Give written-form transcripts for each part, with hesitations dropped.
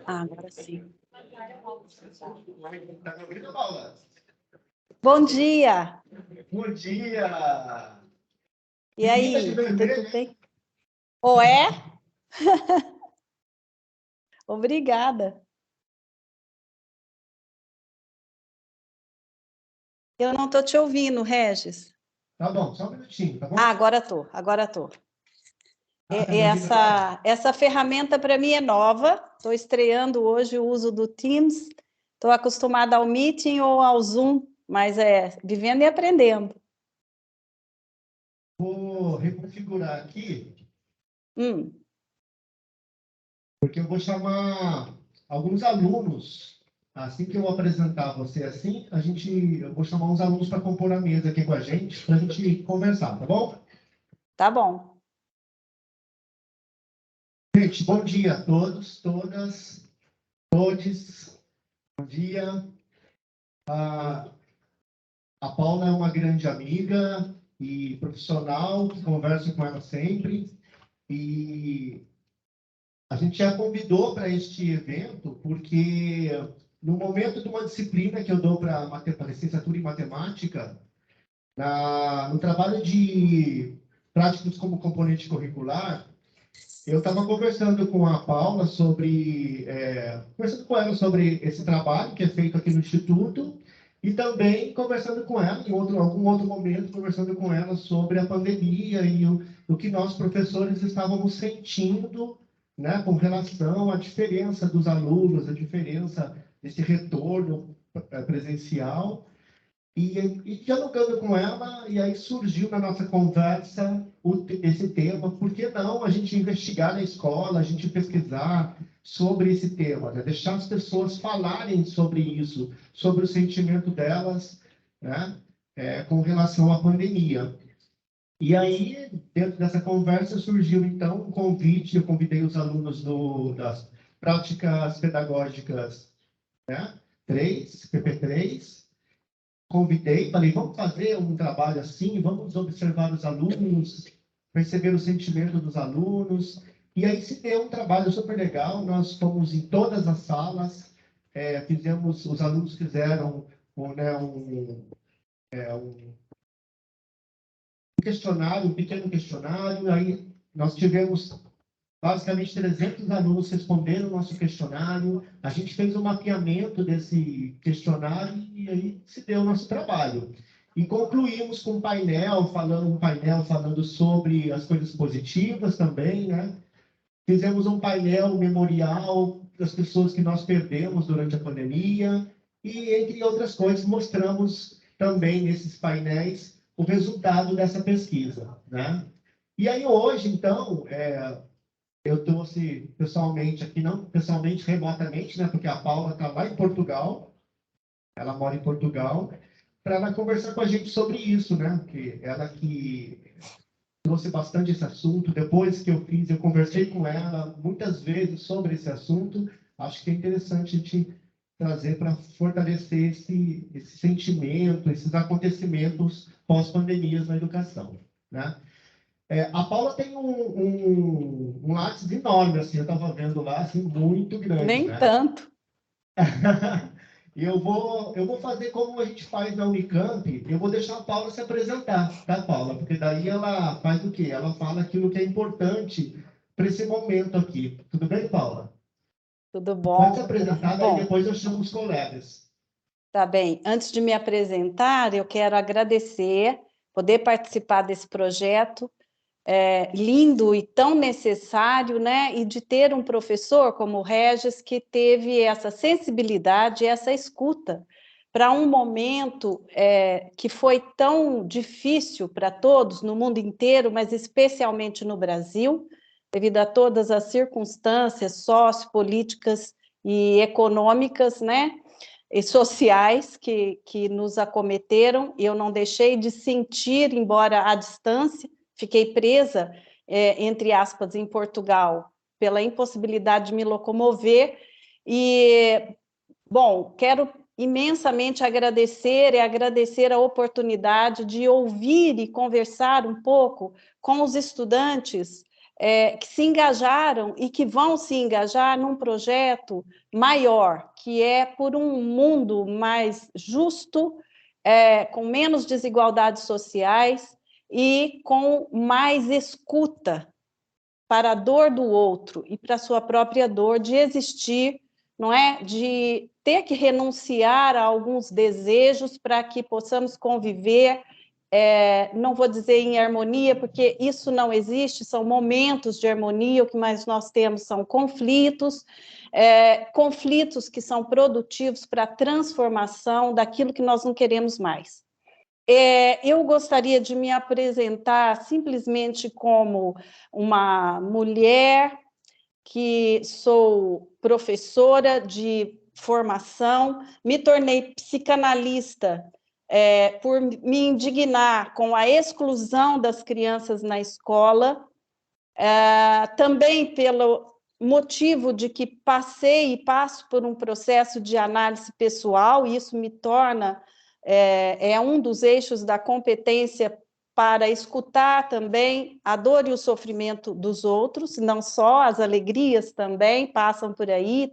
Ah, agora sim. Tá me ouvindo, Paula? Bom dia! Bom dia! E aí, tudo bem? Ou é? Obrigada. Eu não estou te ouvindo, Regis. Tá bom, só um minutinho, tá bom? Ah, agora estou, agora estou. Tá me ouvindo agora? Essa ferramenta para mim é nova. Estou estreando hoje o uso do Teams. Estou acostumada ao Meeting ou ao Zoom, mas vivendo e aprendendo. Vou reconfigurar aqui, Hum, porque eu vou chamar alguns alunos. Assim que eu apresentar você assim, eu vou chamar uns alunos para compor a mesa aqui com a gente, para a gente conversar, tá bom? tá bom. Gente, bom dia a todos, todas, todes. Bom dia. A Paula é uma grande amiga e profissional, que converso com ela sempre. E a gente já convidou para este evento porque, no momento de uma disciplina que eu dou para licenciatura em matemática, no trabalho de práticos como componente curricular, eu estava conversando com a Paula conversando com ela sobre esse trabalho que é feito aqui no Instituto e também conversando com ela, algum outro momento, conversando com ela sobre a pandemia e o que nós, professores, estávamos sentindo, né, com relação à diferença dos alunos, a diferença desse retorno presencial. E dialogando com ela, e aí surgiu na nossa conversa esse tema, por que não a gente investigar na escola, a gente pesquisar sobre esse tema, né? Deixar as pessoas falarem sobre isso, sobre o sentimento delas, né? Com relação à pandemia. E aí, dentro dessa conversa, surgiu então um convite, eu convidei os alunos das práticas pedagógicas, né? PP3, convidei, falei, vamos fazer um trabalho assim, vamos observar os alunos, perceber o sentimento dos alunos. E aí se deu um trabalho super legal, nós fomos em todas as salas, os alunos fizeram um questionário, um pequeno questionário, aí nós tivemos basicamente 300 alunos responderam o nosso questionário, a gente fez um mapeamento desse questionário e aí se deu o nosso trabalho. E concluímos com um painel falando sobre as coisas positivas também, né? Fizemos um painel memorial das pessoas que nós perdemos durante a pandemia e, entre outras coisas, mostramos também nesses painéis o resultado dessa pesquisa, né? E aí hoje, então, eu trouxe pessoalmente aqui, não pessoalmente, remotamente, né? Porque a Paula está lá em Portugal, ela mora em Portugal, para ela conversar com a gente sobre isso, né? Porque ela que trouxe bastante esse assunto. Depois que eu fiz, eu conversei com ela muitas vezes sobre esse assunto. Acho que é interessante a gente trazer para fortalecer esse sentimento, esses acontecimentos pós-pandemias na educação, né? A Paula tem um lápis enorme, assim, eu estava vendo lá, assim, muito grande, Nem né? tanto. E eu vou fazer como a gente faz na Unicamp, eu vou deixar a Paula se apresentar, tá, Paula? Porque daí ela faz o quê? Ela fala aquilo que é importante para esse momento aqui. Tudo bem, Paula? Tudo Pode se bom? apresentar, daí Bom, depois eu chamo os colegas. tá bem. Antes de me apresentar, eu quero agradecer poder participar desse projeto lindo e tão necessário, né? E de ter um professor como o Regis que teve essa sensibilidade, essa escuta para um momento que foi tão difícil para todos no mundo inteiro, mas especialmente no Brasil, devido a todas as circunstâncias sociopolíticas e econômicas, né? E sociais que nos acometeram, e eu não deixei de sentir, embora à distância, fiquei presa, entre aspas, em Portugal, pela impossibilidade de me locomover, e, bom, quero imensamente agradecer a oportunidade de ouvir e conversar um pouco com os estudantes que se engajaram e que vão se engajar num projeto maior, que é por um mundo mais justo, com menos desigualdades sociais e com mais escuta para a dor do outro e para a sua própria dor de existir, não é? De ter que renunciar a alguns desejos para que possamos conviver, não vou dizer em harmonia, porque isso não existe, são momentos de harmonia, o que mais nós temos são conflitos, conflitos que são produtivos para a transformação daquilo que nós não queremos mais. Eu gostaria de me apresentar simplesmente como uma mulher que sou professora de formação, me tornei psicanalista por me indignar com a exclusão das crianças na escola, também pelo motivo de que passei e passo por um processo de análise pessoal, e isso me torna um dos eixos da competência para escutar também a dor e o sofrimento dos outros, não só as alegrias também passam por aí,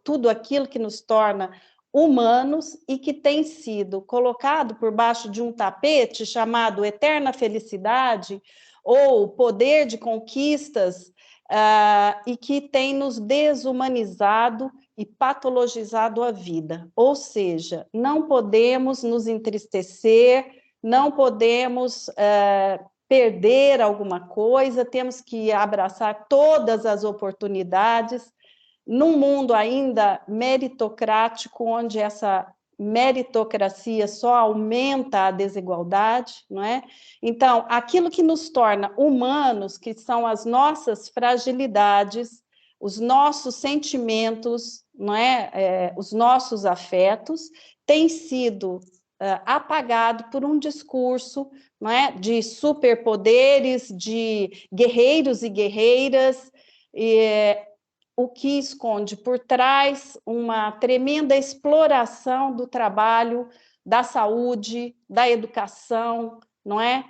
tudo aquilo que nos torna humanos e que tem sido colocado por baixo de um tapete chamado eterna felicidade ou poder de conquistas, e que tem nos desumanizado e patologizado a vida. Ou seja, não podemos nos entristecer, não podemos perder alguma coisa, temos que abraçar todas as oportunidades, num mundo ainda meritocrático, onde essa meritocracia só aumenta a desigualdade, não é? Então, aquilo que nos torna humanos, que são as nossas fragilidades, os nossos sentimentos, não é? Os nossos afetos, tem sido apagado por um discurso, não é? De superpoderes, de guerreiros e guerreiras, o que esconde por trás uma tremenda exploração do trabalho, da saúde, da educação, não é?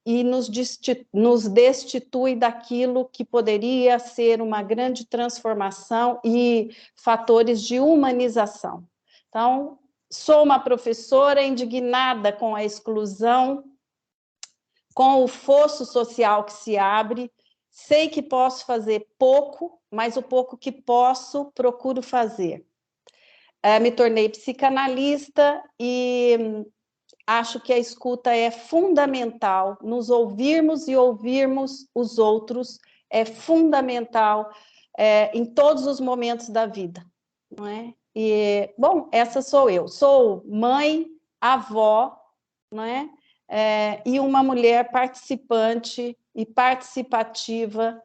E nos destitui daquilo que poderia ser uma grande transformação e fatores de humanização. Então, sou uma professora indignada com a exclusão, com o fosso social que se abre. Sei que posso fazer pouco, mas o pouco que posso, procuro fazer. Me tornei psicanalista e acho que a escuta é fundamental, nos ouvirmos e ouvirmos os outros é fundamental em todos os momentos da vida, não é? E, bom, essa sou eu. Sou mãe, avó, não é? E uma mulher participante e participativa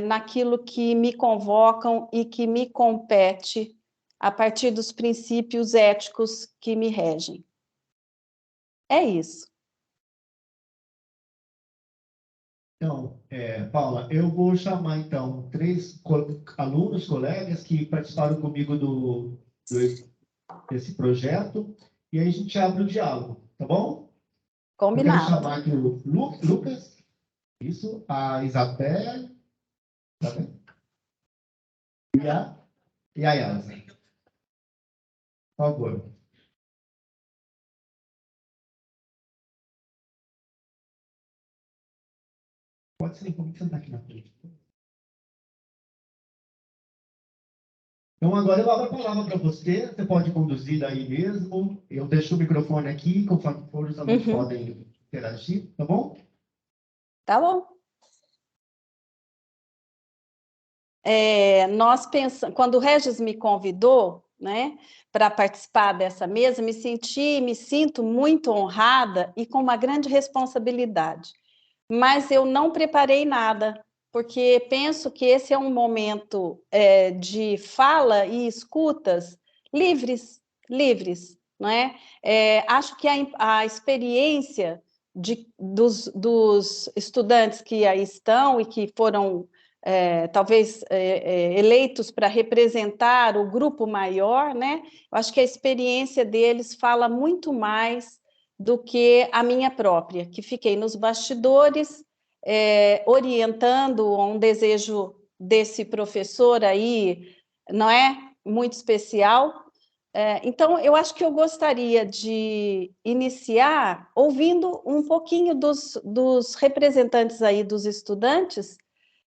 naquilo que me convocam e que me compete a partir dos princípios éticos que me regem. É isso. Então, Paula, eu vou chamar, então, 3 alunos, colegas que participaram comigo desse projeto, e aí a gente abre o diálogo, tá bom? Combinado. Eu quero chamar aqui o Lucas, isso, a Isabel, e a Yasa. Por favor. Pode ser, como sentar aqui na frente. Então, agora eu abro a palavra para você, você pode conduzir daí mesmo, eu deixo o microfone aqui, conforme for, os alunos podem interagir, tá bom? Tá bom. Nós pensamos, quando o Regis me convidou, né, para participar dessa mesa, me sinto muito honrada e com uma grande responsabilidade. Mas eu não preparei nada, porque penso que esse é um momento de fala e escutas livres, não é? Acho que a experiência dos estudantes que aí estão e que foram talvez eleitos para representar o grupo maior, né? Eu acho que a experiência deles fala muito mais do que a minha própria, que fiquei nos bastidores, orientando um desejo desse professor aí, não é? Muito especial. Então, eu acho que eu gostaria de iniciar ouvindo um pouquinho dos representantes aí dos estudantes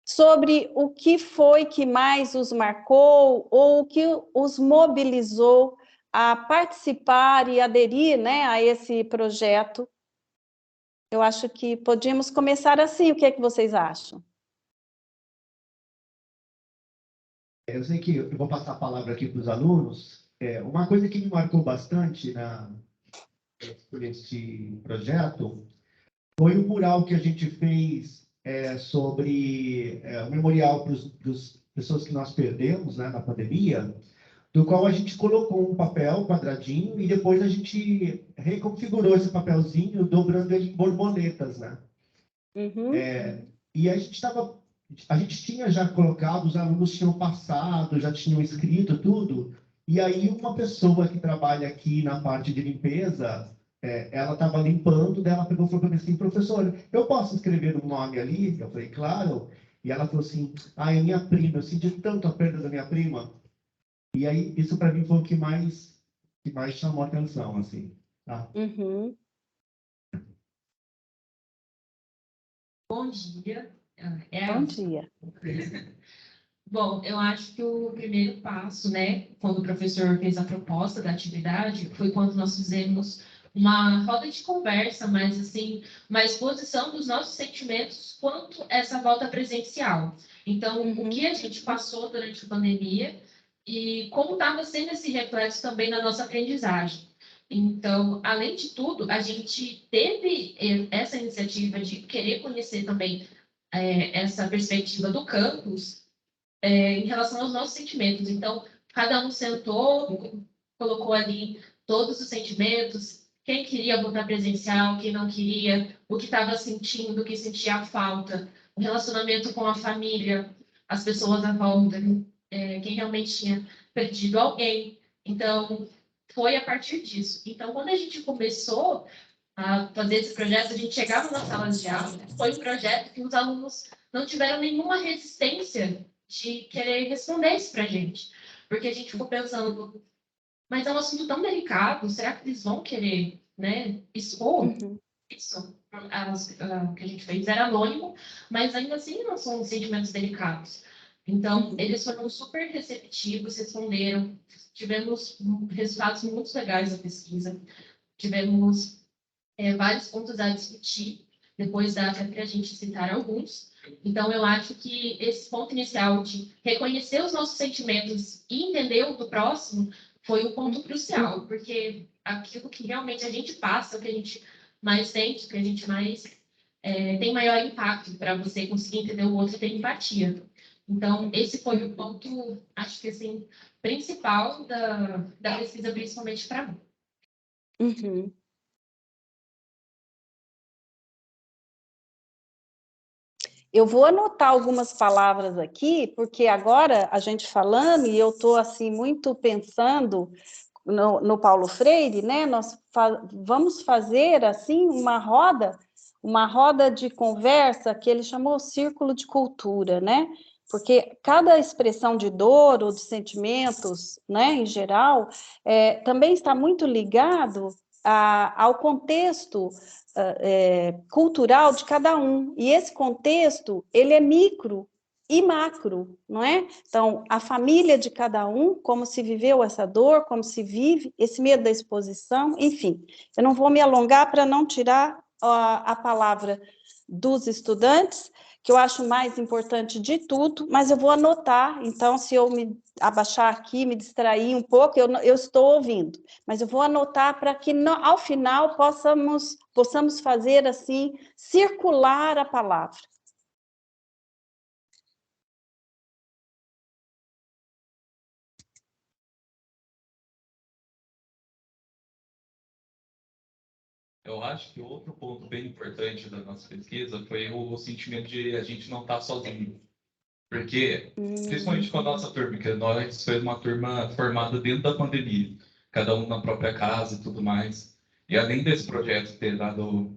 sobre o que foi que mais os marcou ou o que os mobilizou a participar e aderir, né, a esse projeto. Eu acho que podíamos começar assim. O que é que vocês acham? Eu sei que eu vou passar a palavra aqui para os alunos. Uma coisa que me marcou bastante por este projeto foi o mural que a gente fez sobre o memorial para as pessoas que nós perdemos, né, na pandemia, do qual a gente colocou um papel quadradinho e depois a gente reconfigurou esse papelzinho, dobrando ele em borboletas, né? Uhum. E a gente tinha já colocado, os alunos tinham passado, já tinham escrito tudo, e aí uma pessoa que trabalha aqui na parte de limpeza, ela estava limpando, daí ela pegou e falou para mim assim, professor, eu posso escrever um nome ali? Eu falei, claro. E ela falou assim, é minha prima, eu senti tanto a perda da minha prima. E aí, isso para mim foi o que mais chamou a atenção, assim, tá? Uhum. Bom dia. Bom dia. Bom, eu acho que o primeiro passo, né, quando o professor fez a proposta da atividade, foi quando nós fizemos uma roda de conversa, mas assim, uma exposição dos nossos sentimentos quanto a essa volta presencial. Então, o que a gente passou durante a pandemia e como estava sendo esse reflexo também na nossa aprendizagem. Então, além de tudo, a gente teve essa iniciativa de querer conhecer também essa perspectiva do campus em relação aos nossos sentimentos. Então, cada um sentou, colocou ali todos os sentimentos, quem queria voltar presencial, quem não queria, o que estava sentindo, o que sentia falta, o relacionamento com a família, as pessoas à volta, quem realmente tinha perdido alguém. Então, foi a partir disso. Então, quando a gente começou a fazer esse projeto, a gente chegava nas salas de aula, foi um projeto que os alunos não tiveram nenhuma resistência de querer responder isso para a gente. Porque a gente ficou pensando, mas é um assunto tão delicado, será que eles vão querer, né, expor isso? O que a gente fez era anônimo, mas ainda assim não são sentimentos delicados. Então, eles foram super receptivos, responderam, tivemos resultados muito legais da pesquisa, tivemos vários pontos a discutir, depois dá até para a gente citar alguns. Então, eu acho que esse ponto inicial de reconhecer os nossos sentimentos e entender o do próximo foi um ponto crucial, porque aquilo que realmente a gente passa, o que a gente mais sente, o que a gente mais tem maior impacto para você conseguir entender o outro e ter empatia. Então, esse foi o ponto, acho que assim, principal da pesquisa, principalmente para mim. Uhum. Eu vou anotar algumas palavras aqui, porque agora a gente falando, e eu estou assim muito pensando no Paulo Freire, né? Nós vamos fazer assim uma roda de conversa que ele chamou Círculo de Cultura, né? Porque cada expressão de dor ou de sentimentos, né, em geral, também está muito ligado ao contexto cultural de cada um. E esse contexto, ele é micro e macro, não é? Então, a família de cada um, como se viveu essa dor, como se vive, esse medo da exposição, enfim. Eu não vou me alongar para não tirar a palavra dos estudantes, que eu acho mais importante de tudo, mas eu vou anotar, então, se eu me abaixar aqui, me distrair um pouco, eu estou ouvindo, mas eu vou anotar para que, ao final, possamos fazer, assim, circular a palavra. Eu acho que outro ponto bem importante da nossa pesquisa foi o sentimento de a gente não estar sozinho. Porque, principalmente com a nossa turma, que nós foi uma turma formada dentro da pandemia, cada um na própria casa e tudo mais. E além desse projeto ter dado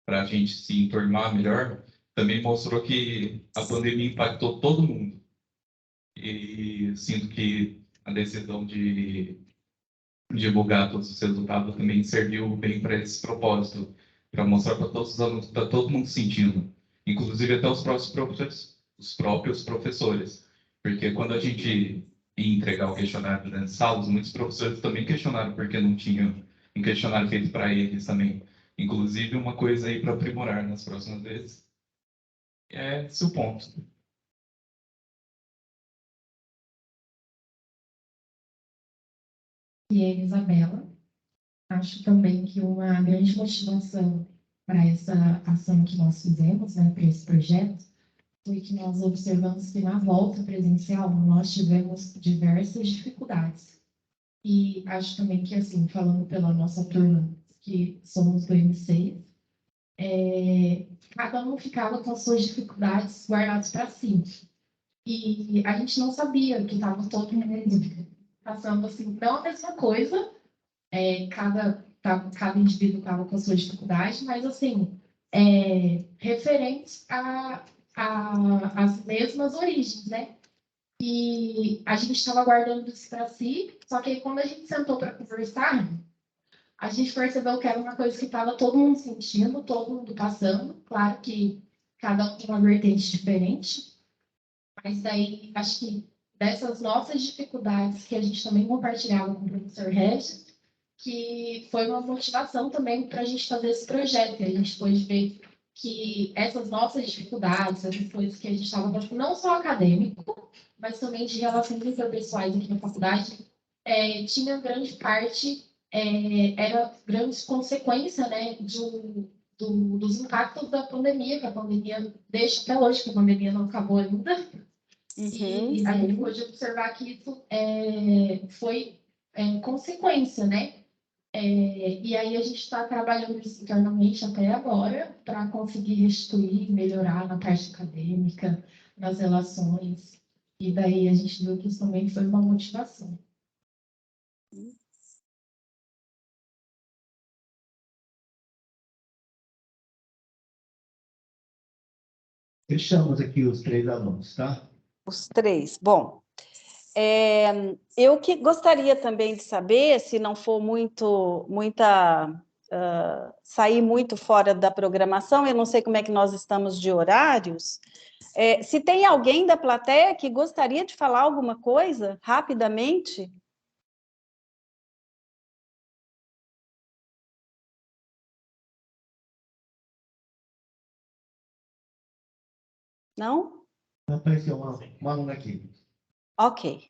para a gente se enturmar melhor, também mostrou que a pandemia impactou todo mundo. E sinto que a decisão de divulgar todos os resultados também serviu bem para esse propósito, para mostrar para todos os alunos, para todo mundo sentindo, inclusive até os próprios professores, porque quando a gente ia entregar o questionário nas salas, muitos professores também questionaram porque não tinham um questionário feito para eles também. Inclusive, uma coisa aí para aprimorar nas próximas vezes. É esse o ponto. E a Isabela, acho também que uma grande motivação para essa ação que nós fizemos, né, para esse projeto, foi que nós observamos que na volta presencial nós tivemos diversas dificuldades. E acho também que, assim, falando pela nossa turma, que somos do M6, cada um ficava com as suas dificuldades guardadas para si. E a gente não sabia que estava todo mundo passando, assim, não a mesma coisa, cada indivíduo estava com a sua dificuldade, mas, assim, referentes às mesmas origens, né? E a gente estava guardando isso para si, só que aí, quando a gente sentou para conversar, a gente percebeu que era uma coisa que estava todo mundo sentindo, todo mundo passando. Claro que cada um tem uma vertente diferente, mas daí acho que dessas nossas dificuldades que a gente também compartilhava com o professor Regis, que foi uma motivação também para a gente fazer esse projeto. E a gente pôde ver que essas nossas dificuldades, essas coisas que a gente estava passando, não só acadêmico, mas também de relações interpessoais aqui na faculdade, tinha grande parte, era grande consequência, né, dos impactos da pandemia, que a pandemia deixa até hoje, que a pandemia não acabou ainda. E a gente pôde observar que isso foi consequência, né? E aí a gente está trabalhando isso internamente até agora para conseguir restituir, melhorar na parte acadêmica, nas relações. E daí a gente viu que isso também foi uma motivação. Fechamos aqui os 3 alunos, tá? Os 3. Bom, eu que gostaria também de saber, se não for sair muito fora da programação, eu não sei como é que nós estamos de horários, se tem alguém da plateia que gostaria de falar alguma coisa, rapidamente? Não? Apareceu uma aluna aqui. Ok.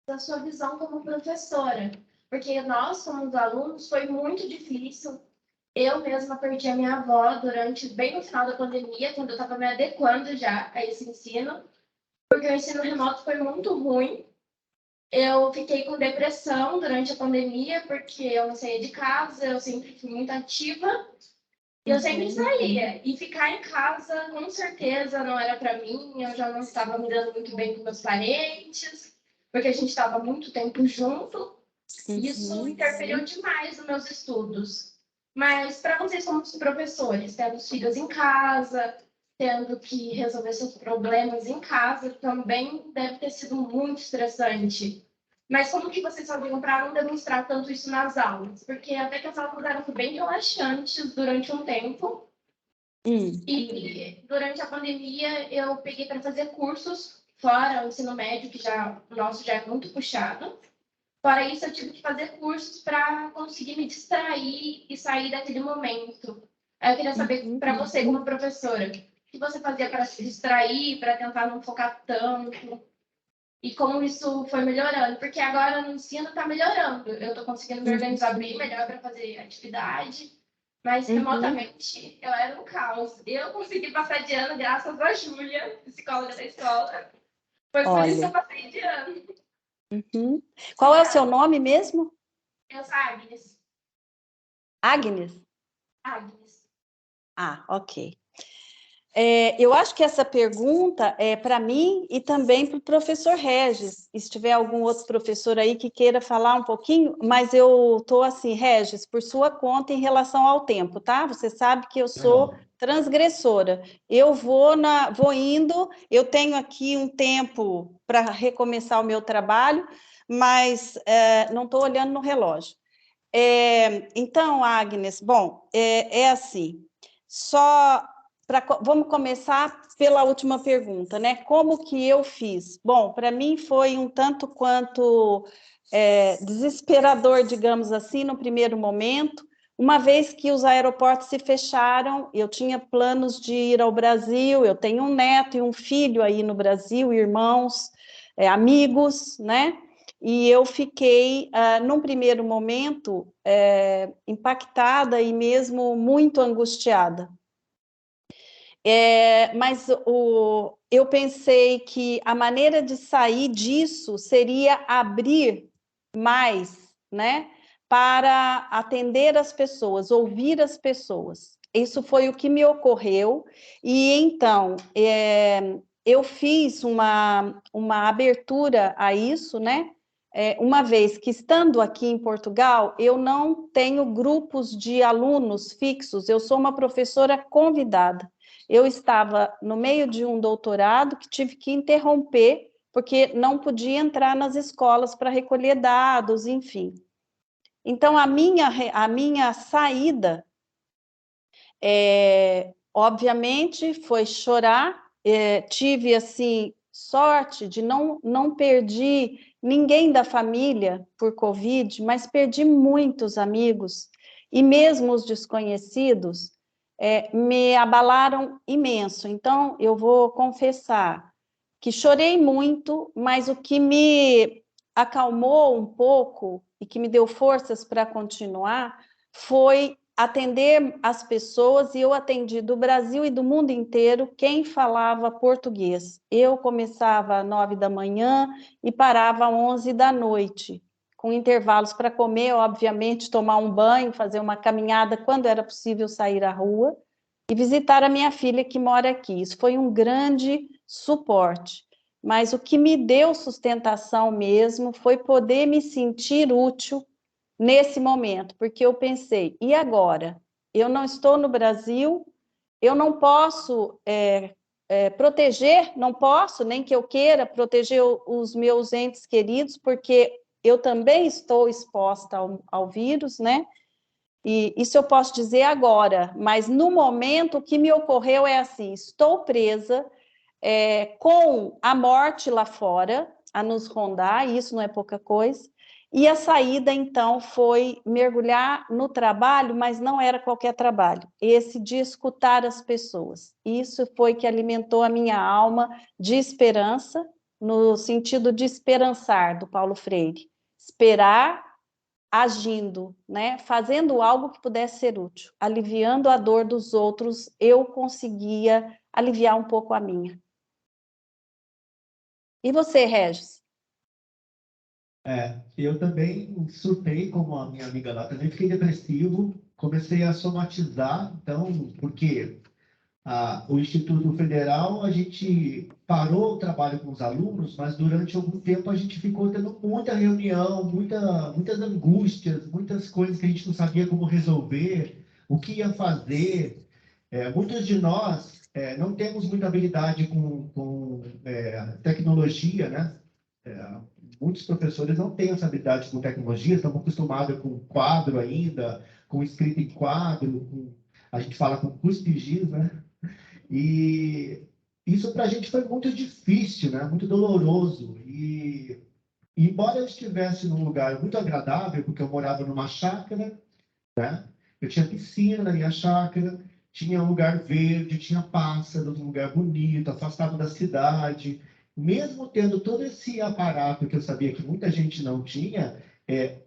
Da sua visão como professora, porque nós, como alunos, foi muito difícil. Eu mesma perdi a minha avó bem no final da pandemia, quando eu estava me adequando já a esse ensino, porque o ensino remoto foi muito ruim. Eu fiquei com depressão durante a pandemia, porque eu não saía de casa, eu sempre fui muito ativa, e eu sempre saía. E ficar em casa, com certeza, não era para mim, eu já não estava me dando muito bem com meus parentes, porque a gente estava muito tempo junto, e isso interferiu demais nos meus estudos. Mas para vocês, como professores, tendo os filhos em casa, tendo que resolver seus problemas em casa, também deve ter sido muito estressante. Mas como que vocês faziam para não demonstrar tanto isso nas aulas? Porque até que as aulas eram bem relaxantes durante um tempo. E durante a pandemia eu peguei para fazer cursos fora o ensino médio, que o nosso já é muito puxado. Fora isso, eu tive que fazer cursos para conseguir me distrair e sair daquele momento. Eu queria saber, para você, como professora, o que você fazia para se distrair, para tentar não focar tanto? E como isso foi melhorando? Porque agora no ensino está melhorando. Eu estou conseguindo me organizar bem melhor para fazer atividade. Mas remotamente eu era um caos. Eu consegui passar de ano graças à Júlia, psicóloga da escola. Foi por isso que eu passei de ano. Qual é o seu nome mesmo? Eu sou Agnes. Agnes? Agnes. Ah, ok. Eu acho que essa pergunta é para mim e também para o professor Regis. Se tiver algum outro professor aí que queira falar um pouquinho, mas eu estou assim, Regis, por sua conta em relação ao tempo, tá? Você sabe que eu sou transgressora. Eu vou indo, eu tenho aqui um tempo para recomeçar o meu trabalho, mas não estou olhando no relógio. Então, Agnes, bom, é assim, vamos começar pela última pergunta, né? Como que eu fiz? Bom, para mim foi um tanto quanto desesperador, digamos assim, no primeiro momento, uma vez que os aeroportos se fecharam, eu tinha planos de ir ao Brasil, eu tenho um neto e um filho aí no Brasil, irmãos, amigos, né? E eu fiquei, num primeiro momento, impactada e mesmo muito angustiada. Mas eu pensei que a maneira de sair disso seria abrir mais, né, para atender as pessoas, ouvir as pessoas. Isso foi o que me ocorreu, e então eu fiz uma abertura a isso, né? Uma vez que, estando aqui em Portugal, eu não tenho grupos de alunos fixos, eu sou uma professora convidada. Eu estava no meio de um doutorado que tive que interromper, porque não podia entrar nas escolas para recolher dados, enfim. Então, a minha saída, obviamente, foi chorar. Tive, assim, sorte de não perder ninguém da família por Covid, mas perdi muitos amigos, e mesmo os desconhecidos, me abalaram imenso. Então, eu vou confessar que chorei muito, mas o que me acalmou um pouco e que me deu forças para continuar foi atender as pessoas, e eu atendi do Brasil e do mundo inteiro quem falava português. Eu começava às 9 da manhã e parava às 11 da noite, com intervalos para comer, obviamente, tomar um banho, fazer uma caminhada quando era possível sair à rua, e visitar a minha filha que mora aqui. Isso foi um grande suporte. Mas o que me deu sustentação mesmo foi poder me sentir útil nesse momento, porque eu pensei, e agora? Eu não estou no Brasil, eu não posso proteger, não posso, nem que eu queira proteger os meus entes queridos, porque eu também estou exposta ao vírus, né? E isso eu posso dizer agora, mas no momento o que me ocorreu é assim: estou presa com a morte lá fora a nos rondar, e isso não é pouca coisa. E a saída, então, foi mergulhar no trabalho, mas não era qualquer trabalho, esse de escutar as pessoas. Isso foi que alimentou a minha alma de esperança, no sentido de esperançar, do Paulo Freire. Esperar agindo, né? Fazendo algo que pudesse ser útil, aliviando a dor dos outros, eu conseguia aliviar um pouco a minha. E você, Regis? Eu também surtei, como a minha amiga lá, também fiquei depressivo, comecei a somatizar, então, porque o Instituto Federal, a gente parou o trabalho com os alunos, mas durante algum tempo a gente ficou tendo muita reunião, muitas angústias, muitas coisas que a gente não sabia como resolver, o que ia fazer. Muitos de nós não temos muita habilidade com tecnologia, né? Muitos professores não têm essa habilidade com tecnologia, estão acostumados com quadro ainda, com escrita em quadro, a gente fala com cuspe-giz, né? E isso para a gente foi muito difícil, né? Muito doloroso. E embora eu estivesse num lugar muito agradável, porque eu morava numa chácara, né? Eu tinha piscina na minha chácara, tinha um lugar verde, tinha pássaros, um lugar bonito, afastado da cidade. Mesmo tendo todo esse aparato que eu sabia que muita gente não tinha,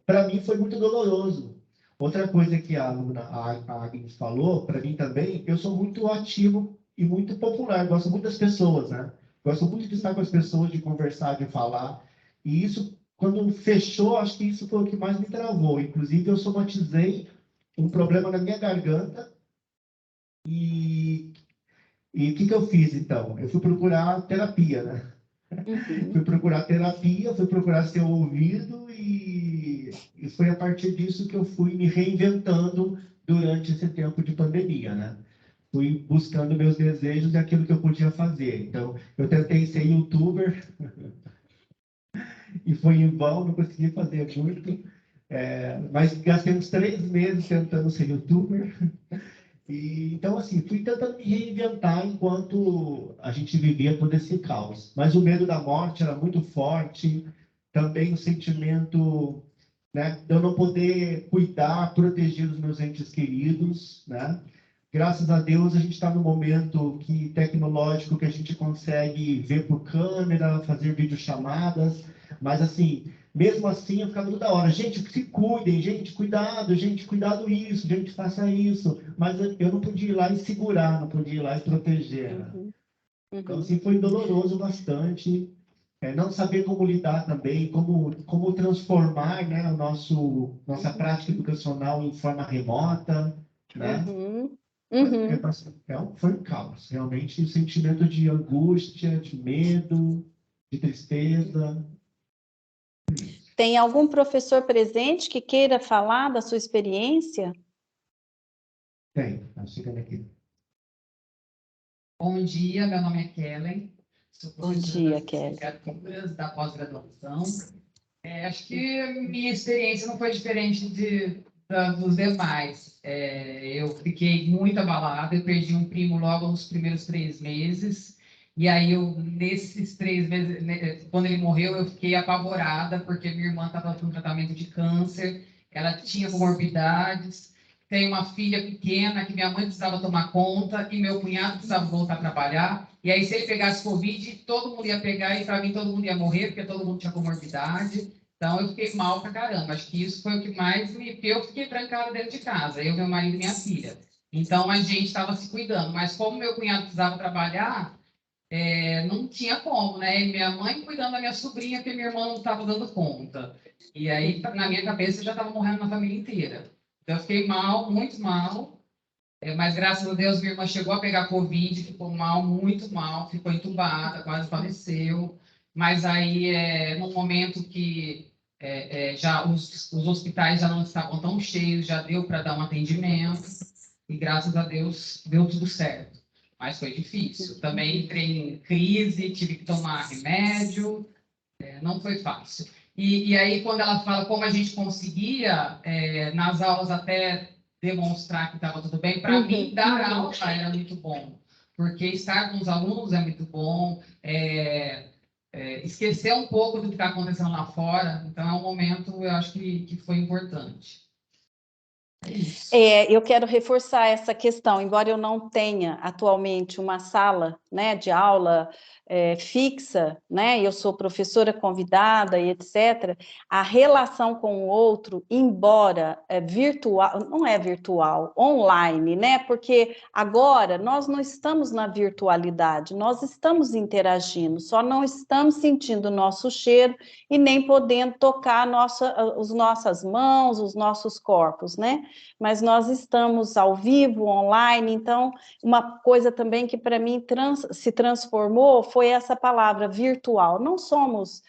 para mim foi muito doloroso. Outra coisa que a Agnes falou, para mim também, eu sou muito ativo e muito popular, gosto muito das pessoas, né? Gosto muito de estar com as pessoas, de conversar, de falar. E isso, quando fechou, acho que isso foi o que mais me travou. Inclusive, eu somatizei um problema na minha garganta e E o que eu fiz, então? Eu fui procurar terapia, né? Fui procurar terapia, fui procurar ser ouvido e foi a partir disso que eu fui me reinventando durante esse tempo de pandemia, né? Fui buscando meus desejos e aquilo que eu podia fazer. Então, eu tentei ser youtuber e foi em vão, não consegui fazer muito. Mas gastei uns 3 meses tentando ser youtuber. Então, assim, fui tentando me reinventar enquanto a gente vivia todo esse caos. Mas o medo da morte era muito forte, também o sentimento, né, de eu não poder cuidar, proteger os meus entes queridos, né? Graças a Deus, a gente está no momento tecnológico que a gente consegue ver por câmera, fazer videochamadas, mas assim, mesmo assim, eu ficava toda hora, gente, se cuidem, gente, cuidado isso, gente, faça isso. Mas eu não podia ir lá e segurar, não podia ir lá e proteger. Né? Então, assim, foi doloroso bastante. Não saber como lidar também, como transformar, né, nossa prática educacional em forma remota, né? Foi um caos, realmente, um sentimento de angústia, de medo, de tristeza. Tem algum professor presente que queira falar da sua experiência? Tem, está chegando aqui. Bom dia, meu nome é Kellen, sou professora das licenciaturas da pós-graduação. Acho que minha experiência não foi diferente dos demais. Eu fiquei muito abalada, eu perdi um primo logo nos primeiros 3 meses, e aí nesses 3 meses, né, quando ele morreu, eu fiquei apavorada, porque minha irmã estava com tratamento de câncer, ela tinha comorbidades, tem uma filha pequena que minha mãe precisava tomar conta e meu cunhado precisava voltar a trabalhar. E aí, se ele pegasse Covid, todo mundo ia pegar e, para mim, todo mundo ia morrer, porque todo mundo tinha comorbidade. Então, eu fiquei mal pra caramba. Acho que isso foi o que mais me... Porque eu fiquei trancada dentro de casa, eu, meu marido e minha filha. Então, a gente estava se cuidando. Mas como meu cunhado precisava trabalhar, não tinha como, né? E minha mãe cuidando da minha sobrinha, porque minha irmã não estava dando conta. E aí, na minha cabeça, já estava morrendo na família inteira. Então, eu fiquei mal, muito mal. Mas, graças a Deus, minha irmã chegou a pegar Covid, ficou mal, muito mal, ficou entubada, quase faleceu. Mas aí, no momento que já os hospitais já não estavam tão cheios, já deu para dar um atendimento. E, graças a Deus, deu tudo certo. Mas foi difícil. Também entrei em crise, tive que tomar remédio, não foi fácil. E aí, quando ela fala como a gente conseguia, nas aulas até demonstrar que estava tudo bem, para mim, dar aula era muito bom, porque estar com os alunos é muito bom, esquecer um pouco do que está acontecendo lá fora, então é um momento, eu acho que foi importante. Eu quero reforçar essa questão, embora eu não tenha atualmente uma sala, né, de aula fixa, né, eu sou professora convidada e etc., a relação com o outro, embora virtual, não é virtual, online, né, porque agora nós não estamos na virtualidade, nós estamos interagindo, só não estamos sentindo o nosso cheiro e nem podendo tocar as nossas mãos, os nossos corpos, né? Mas nós estamos ao vivo, online, então uma coisa também que para mim se transformou foi essa palavra virtual. Não somos,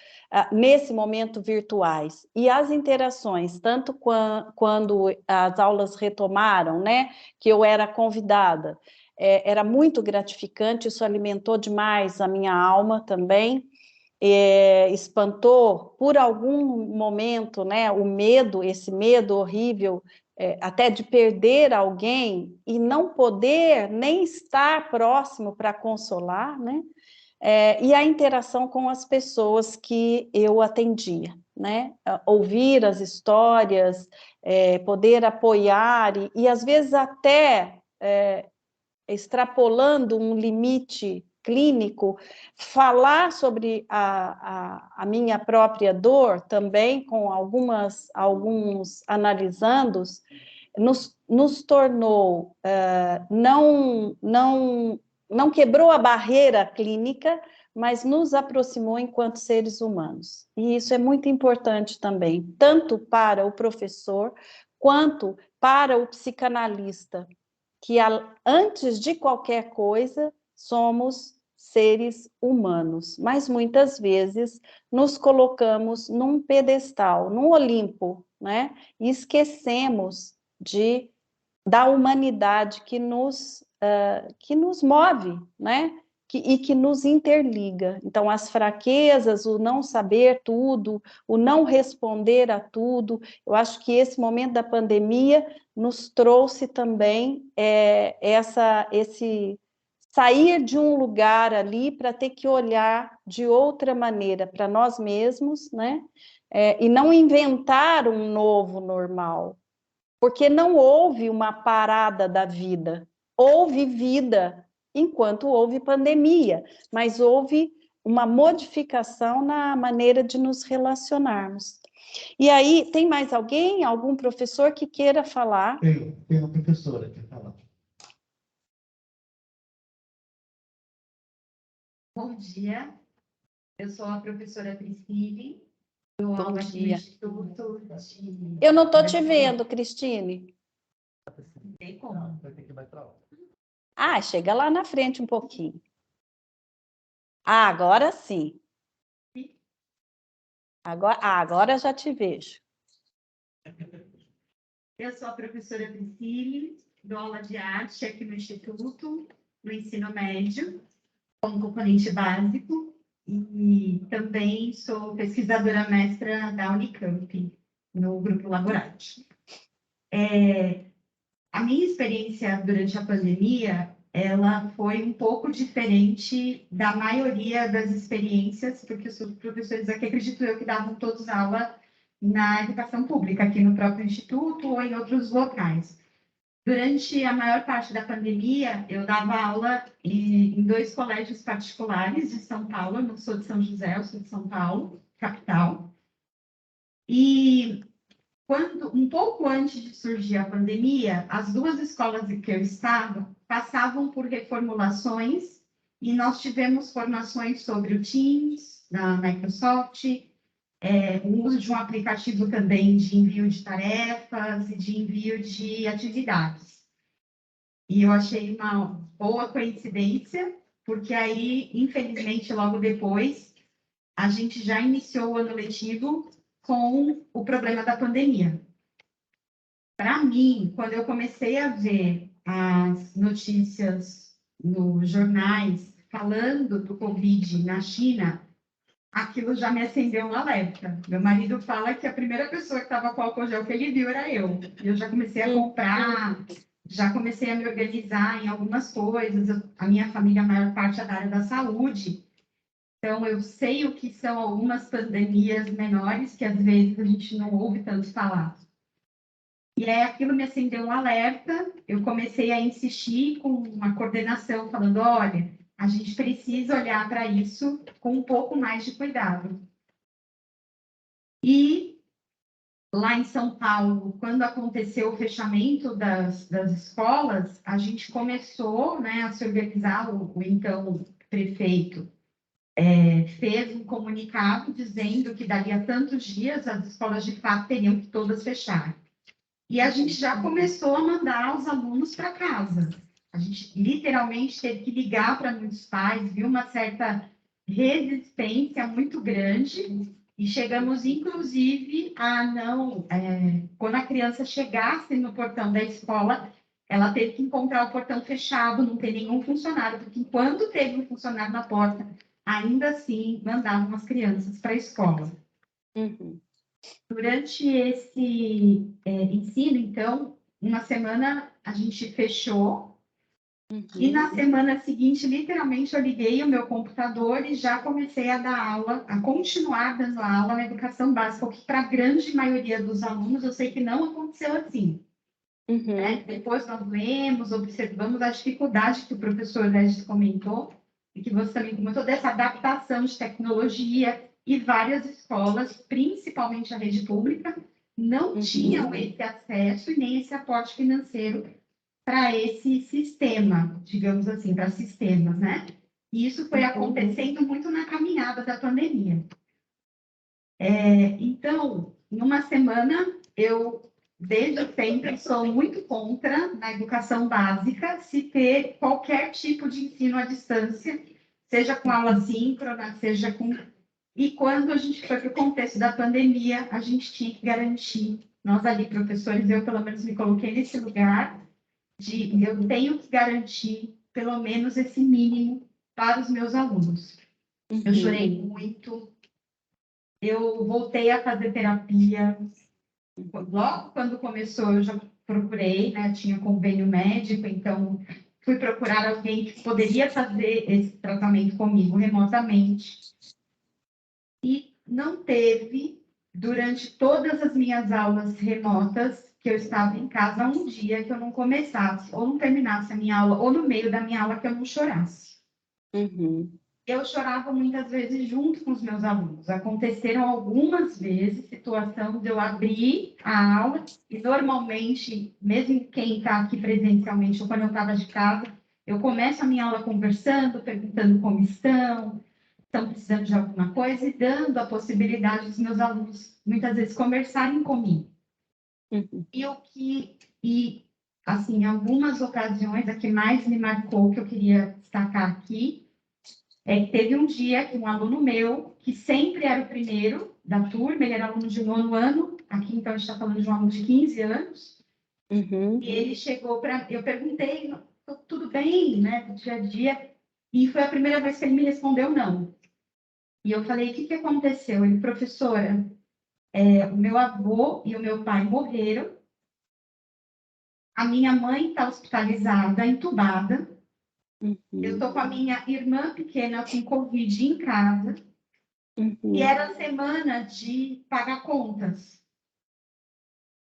nesse momento, virtuais. E as interações, tanto quando as aulas retomaram, né, que eu era convidada, era muito gratificante, isso alimentou demais a minha alma também, espantou por algum momento, né, o medo, esse medo horrível, até de perder alguém e não poder nem estar próximo para consolar, né? E a interação com as pessoas que eu atendia, né? Ouvir as histórias, poder apoiar e às vezes até extrapolando um limite clínico, falar sobre a minha própria dor também, com alguns analisandos, nos tornou, não quebrou a barreira clínica, mas nos aproximou enquanto seres humanos. E isso é muito importante também, tanto para o professor, quanto para o psicanalista, que antes de qualquer coisa somos seres humanos, mas muitas vezes nos colocamos num pedestal, num Olimpo, né? E esquecemos da humanidade que nos move, né? E que nos interliga. Então, as fraquezas, o não saber tudo, o não responder a tudo, eu acho que esse momento da pandemia nos trouxe também esse sair de um lugar ali para ter que olhar de outra maneira para nós mesmos, né? E não inventar um novo normal, porque não houve uma parada da vida, houve vida enquanto houve pandemia, mas houve uma modificação na maneira de nos relacionarmos. E aí, tem mais alguém, algum professor que queira falar? Tem uma professora que fala. Bom dia, eu sou a professora Priscile, dou Bom aula aqui no dia. Instituto de... Eu não estou te vendo, Cristine. Tem como? Vai ter que ir mais para lá. Ah, chega lá na frente um pouquinho. Ah, agora sim. Agora já te vejo. Eu sou a professora Priscile, dou aula de arte aqui no Instituto, no ensino médio, como componente básico, e também sou pesquisadora mestra da Unicamp, no Grupo Laborate. A minha experiência durante a pandemia, ela foi um pouco diferente da maioria das experiências, porque os professores aqui, acredito eu, que davam todos aula na educação pública, aqui no próprio Instituto ou em outros locais. Durante a maior parte da pandemia, eu dava aula em 2 colégios particulares de São Paulo. Eu não sou de São José, eu sou de São Paulo, capital. E um pouco antes de surgir a pandemia, as 2 escolas em que eu estava passavam por reformulações e nós tivemos formações sobre o Teams, da Microsoft, o uso de um aplicativo também de envio de tarefas e de envio de atividades. E eu achei uma boa coincidência, porque aí, infelizmente, logo depois, a gente já iniciou o ano letivo com o problema da pandemia. Para mim, quando eu comecei a ver as notícias nos jornais falando do Covid na China, aquilo já me acendeu um alerta. Meu marido fala que a primeira pessoa que estava com álcool gel que ele viu era eu. Eu já comecei a comprar, já comecei a me organizar em algumas coisas. A minha família, a maior parte, é da área da saúde. Então, eu sei o que são algumas pandemias menores, que às vezes a gente não ouve tanto falar. E aí aquilo me acendeu um alerta, eu comecei a insistir com uma coordenação, falando, olha, a gente precisa olhar para isso com um pouco mais de cuidado. E lá em São Paulo, quando aconteceu o fechamento das escolas, a gente começou, né, a se organizar, o então prefeito fez um comunicado dizendo que dali a tantos dias as escolas de fato teriam que todas fechar. E a gente já começou a mandar os alunos para casa. A gente literalmente teve que ligar para muitos pais, viu uma certa resistência muito grande, e chegamos, inclusive, a não... quando a criança chegasse no portão da escola, ela teve que encontrar o portão fechado, não ter nenhum funcionário, porque enquanto teve um funcionário na porta, ainda assim mandavam as crianças para a escola. Uhum. Durante esse ensino, então, uma semana a gente fechou, e na semana seguinte, literalmente, eu liguei o meu computador e já comecei a dar aula, a continuar dando aula na educação básica, o que para a grande maioria dos alunos, eu sei que não aconteceu assim. Uhum. Né? Depois nós lemos, observamos a dificuldade que o professor Regis comentou, e que você também comentou, dessa adaptação de tecnologia, e várias escolas, principalmente a rede pública, não tinham esse acesso e nem esse aporte financeiro para esse sistema, digamos assim, para sistemas, né? E isso foi acontecendo muito na caminhada da pandemia. Então, numa semana, eu desde sempre, sou muito contra, na educação básica, se ter qualquer tipo de ensino à distância, seja com aula síncrona, seja com... E quando a gente foi para o contexto da pandemia, a gente tinha que garantir, nós ali, professores, eu pelo menos me coloquei nesse lugar, de eu tenho que garantir pelo menos esse mínimo para os meus alunos. Eu chorei muito, eu voltei a fazer terapia. Logo quando começou, eu já procurei, né? Tinha convênio médico, então fui procurar alguém que poderia fazer esse tratamento comigo remotamente. E não teve, durante todas as minhas aulas remotas, que eu estava em casa, um dia que eu não começasse ou não terminasse a minha aula, ou no meio da minha aula que eu não chorasse. Eu chorava muitas vezes junto com os meus alunos. Aconteceram algumas vezes situação de eu abrir a aula e normalmente, mesmo quem está aqui presencialmente ou quando eu estava de casa, eu começo a minha aula conversando, perguntando como estão precisando de alguma coisa e dando a possibilidade dos meus alunos muitas vezes conversarem comigo. E assim, em algumas ocasiões, a que mais me marcou, que eu queria destacar aqui, é que teve um dia que um aluno meu, que sempre era o primeiro da turma, ele era aluno de 9º ano, aqui então a gente está falando de um aluno de 15 anos, e ele chegou para... Eu perguntei, tudo bem, né, do dia a dia, e foi a primeira vez que ele me respondeu não. E eu falei, o que aconteceu? Ele, professora, o meu avô e o meu pai morreram, a minha mãe está hospitalizada, entubada, eu estou com a minha irmã pequena com Covid em casa, e era semana de pagar contas.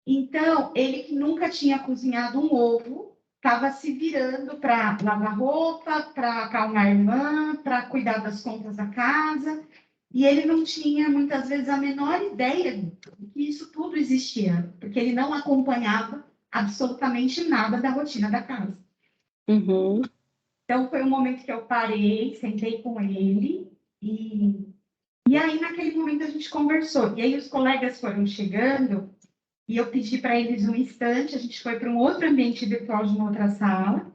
Então, ele que nunca tinha cozinhado um ovo, estava se virando para lavar roupa, para acalmar a irmã, para cuidar das contas da casa, e ele não tinha, muitas vezes, a menor ideia de que isso tudo existia, porque ele não acompanhava absolutamente nada da rotina da casa. Então, foi um momento que eu parei, sentei com ele, e aí, naquele momento, a gente conversou. E aí, os colegas foram chegando, e eu pedi para eles um instante, a gente foi para um outro ambiente virtual de uma outra sala,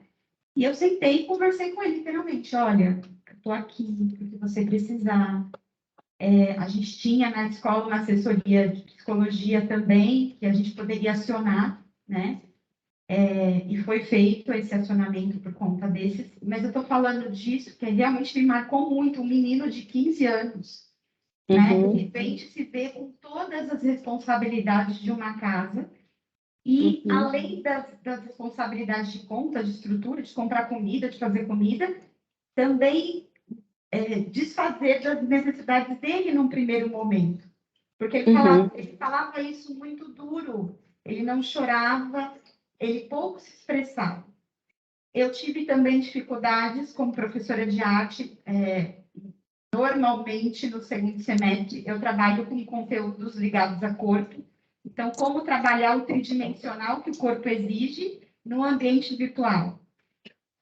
e eu sentei e conversei com ele, literalmente. Olha, eu estou aqui, o que você precisar. A gente tinha na escola uma assessoria de psicologia também, que a gente poderia acionar, né? E foi feito esse acionamento por conta desses, mas eu estou falando disso porque realmente me marcou muito, um menino de 15 anos, né? De repente se vê com todas as responsabilidades de uma casa e, além das responsabilidades de conta, de estrutura, de comprar comida, de fazer comida, também desfazer das necessidades dele num primeiro momento. Porque ele falava isso muito duro, ele não chorava, ele pouco se expressava. Eu tive também dificuldades como professora de arte. Normalmente, no segundo semestre, eu trabalho com conteúdos ligados a corpo. Então, como trabalhar o tridimensional que o corpo exige no ambiente virtual.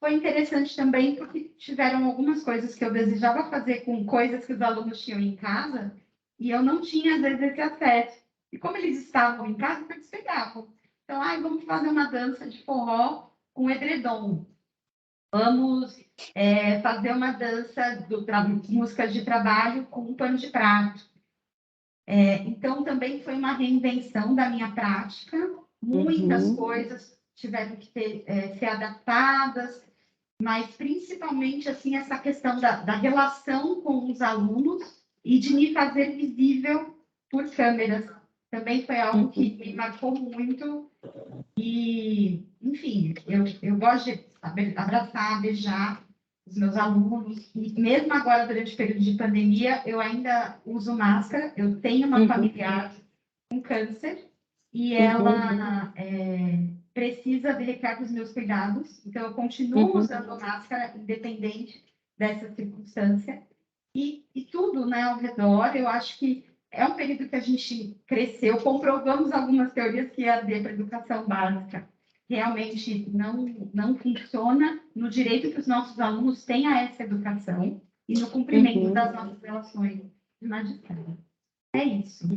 Foi interessante também porque tiveram algumas coisas que eu desejava fazer com coisas que os alunos tinham em casa e eu não tinha, às vezes, esse acesso. E como eles estavam em casa, eles pegavam. Então, vamos fazer uma dança de forró com edredom. Vamos fazer uma dança música de trabalho com um pano de prato. Então, também foi uma reinvenção da minha prática. Muitas coisas tiveram que ser adaptadas, mas principalmente assim essa questão da relação com os alunos e de me fazer visível por câmeras. Também foi algo que me marcou muito. E, enfim, eu gosto de abraçar, beijar os meus alunos. E mesmo agora, durante o período de pandemia, eu ainda uso máscara. Eu tenho uma familiar com câncer e ela precisa requer dos meus cuidados. Então, eu continuo usando máscara, independente dessa circunstância. E tudo, né, ao redor, eu acho que é um período que a gente cresceu, comprovamos algumas teorias que a para a educação básica realmente não funciona no direito que os nossos alunos têm a essa educação e no cumprimento das nossas relações de magistério. É isso.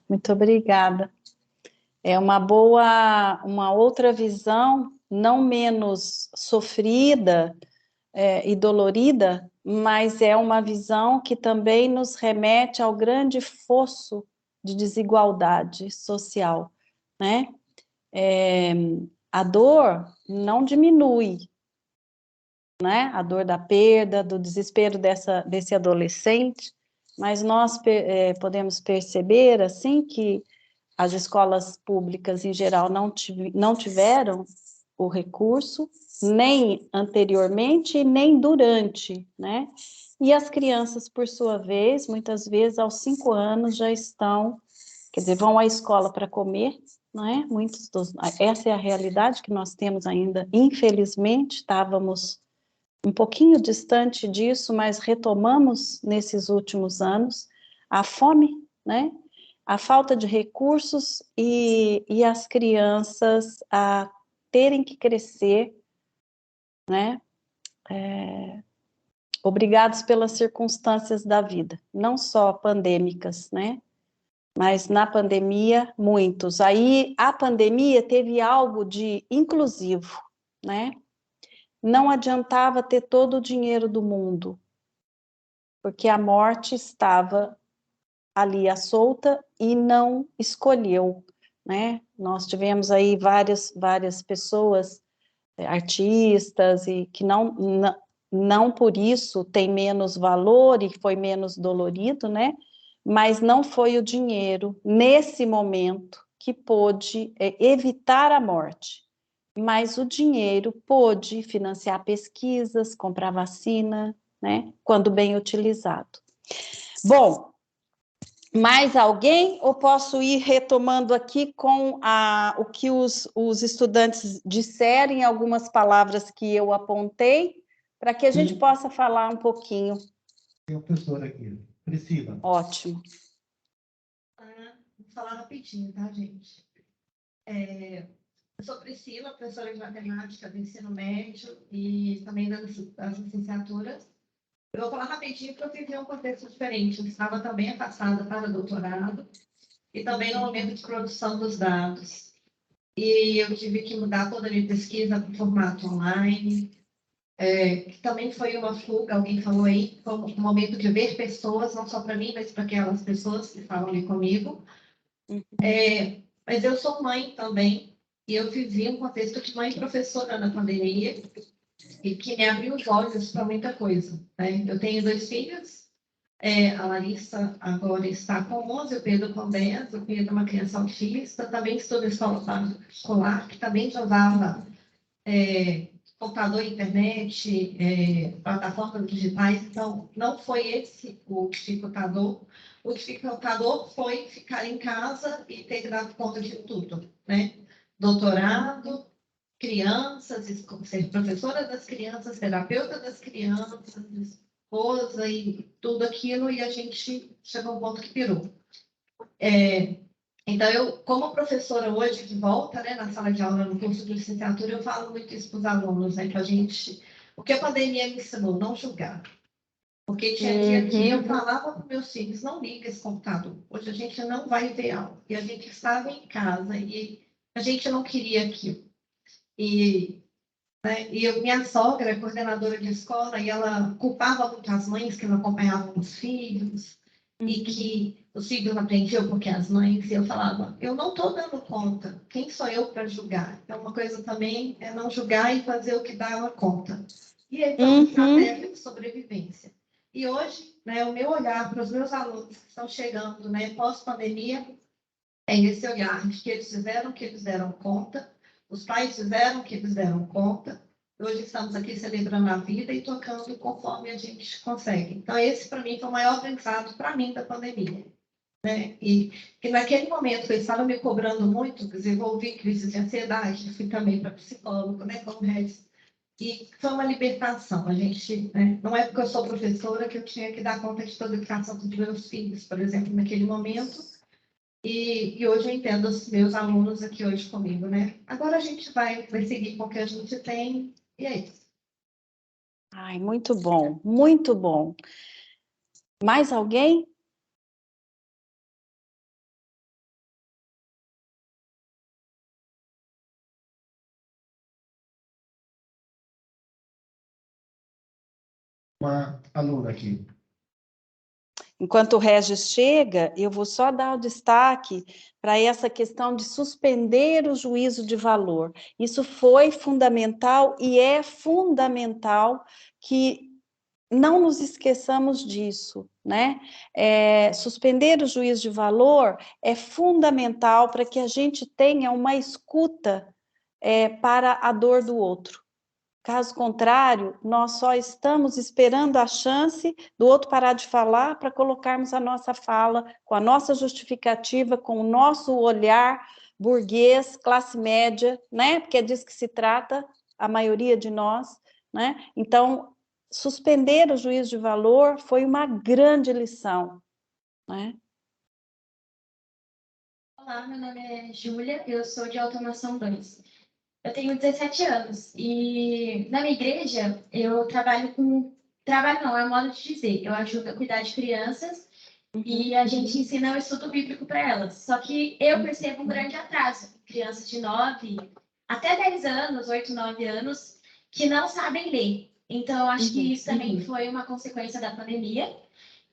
Muito obrigada. É uma outra visão, não menos sofrida e dolorida, mas é uma visão que também nos remete ao grande fosso de desigualdade social, né? A dor não diminui, né? A dor da perda, do desespero desse adolescente, mas nós podemos perceber, assim, que as escolas públicas, em geral, não tiveram o recurso, nem anteriormente, nem durante, né? E as crianças, por sua vez, muitas vezes, aos 5 anos, já estão, quer dizer, vão à escola para comer, não é? Essa é a realidade que nós temos ainda, infelizmente, estávamos um pouquinho distante disso, mas retomamos nesses últimos anos a fome, né? A falta de recursos e as crianças a terem que crescer, né? Obrigados pelas circunstâncias da vida, não só pandêmicas, né? Mas na pandemia, muitos. Aí a pandemia teve algo de inclusivo, né? Não adiantava ter todo o dinheiro do mundo, porque a morte estava ali à solta e não escolheu, né? Nós tivemos aí várias pessoas, artistas, e que não por isso tem menos valor e foi menos dolorido, né? Mas não foi o dinheiro, nesse momento, que pôde evitar a morte. Mas o dinheiro pôde financiar pesquisas, comprar vacina, né? Quando bem utilizado. Bom, mais alguém, ou posso ir retomando aqui com o que os estudantes disserem, algumas palavras que eu apontei, para que a gente possa falar um pouquinho. Tem um professor aqui, Priscila. Ótimo. Vou falar rapidinho, tá, gente? Eu sou Priscila, professora de matemática do ensino médio e também das licenciaturas. Eu vou falar rapidinho porque eu vivi um contexto diferente. Eu estava também afastada para doutorado e também no momento de produção dos dados. E eu tive que mudar toda a minha pesquisa para o formato online, que também foi uma fuga, alguém falou aí, foi um momento de ver pessoas, não só para mim, mas para aquelas pessoas que estavam ali comigo. Mas eu sou mãe também, e eu vivi um contexto de mãe professora na pandemia, e que me abriu os olhos para muita coisa, né? Eu tenho 2 filhos, a Larissa agora está com 11, o Pedro com 10, o Pedro é uma criança autista, também estou na escola escolar, que também já usava computador, internet, plataformas digitais, então não foi esse o dificultador. O dificultador foi ficar em casa e ter que dar conta de tudo, né? Doutorado, crianças, ser professora das crianças, terapeuta das crianças, esposa e tudo aquilo, e a gente chegou a um ponto que pirou. Então, eu, como professora hoje, de volta, né, na sala de aula, no curso de licenciatura, eu falo muito isso para os alunos, né, que a gente... O que a pandemia me ensinou? Não julgar. Porque tinha dia que eu falava para meus filhos, não liga esse computador. Hoje a gente não vai ver aula. E a gente estava em casa e a gente não queria aquilo. E minha sogra é coordenadora de escola e ela culpava muito as mães que não acompanhavam os filhos e que os filhos não aprendiam porque as mães... E eu falava, eu não estou dando conta. Quem sou eu para julgar? Então, uma coisa também é não julgar e fazer o que dá uma conta. E aí, uma estratégia de sobrevivência. E hoje, né, o meu olhar para os meus alunos que estão chegando, né, pós-pandemia, é esse olhar de que eles fizeram o que eles deram conta, os pais fizeram o que eles deram conta, hoje estamos aqui celebrando a vida e tocando conforme a gente consegue. Então, esse, para mim, foi o maior aprendizado, para mim, da pandemia. Né? E que naquele momento que eu estava me cobrando muito, desenvolvi crise de ansiedade, fui também para psicólogo, né, como Regis, e foi uma libertação. A gente, né, não é porque eu sou professora que eu tinha que dar conta de toda a educação dos meus filhos, por exemplo, naquele momento. E hoje eu entendo os meus alunos aqui hoje comigo, né? Agora a gente vai seguir com o que a gente tem, e é isso. Ai, muito bom, muito bom. Mais alguém? uma aluna aqui. Enquanto o Regis chega, eu vou só dar o destaque para essa questão de suspender o juízo de valor. Isso foi fundamental e é fundamental que não nos esqueçamos disso, né? Suspender o juízo de valor é fundamental para que a gente tenha uma escuta para a dor do outro. Caso contrário, nós só estamos esperando a chance do outro parar de falar para colocarmos a nossa fala, com a nossa justificativa, com o nosso olhar burguês, classe média, né? Porque é disso que se trata, a maioria de nós, né? Então, suspender o juízo de valor foi uma grande lição, né? Olá, meu nome é Júlia, eu sou de Automação 2. Eu tenho 17 anos e na minha igreja eu trabalho com... Trabalho não, é um modo de dizer. Eu ajudo a cuidar de crianças e a gente ensina o estudo bíblico para elas. Só que eu percebo um grande atraso. Crianças de 9 até 10 anos, 8, 9 anos, que não sabem ler. Então, eu acho que isso também foi uma consequência da pandemia.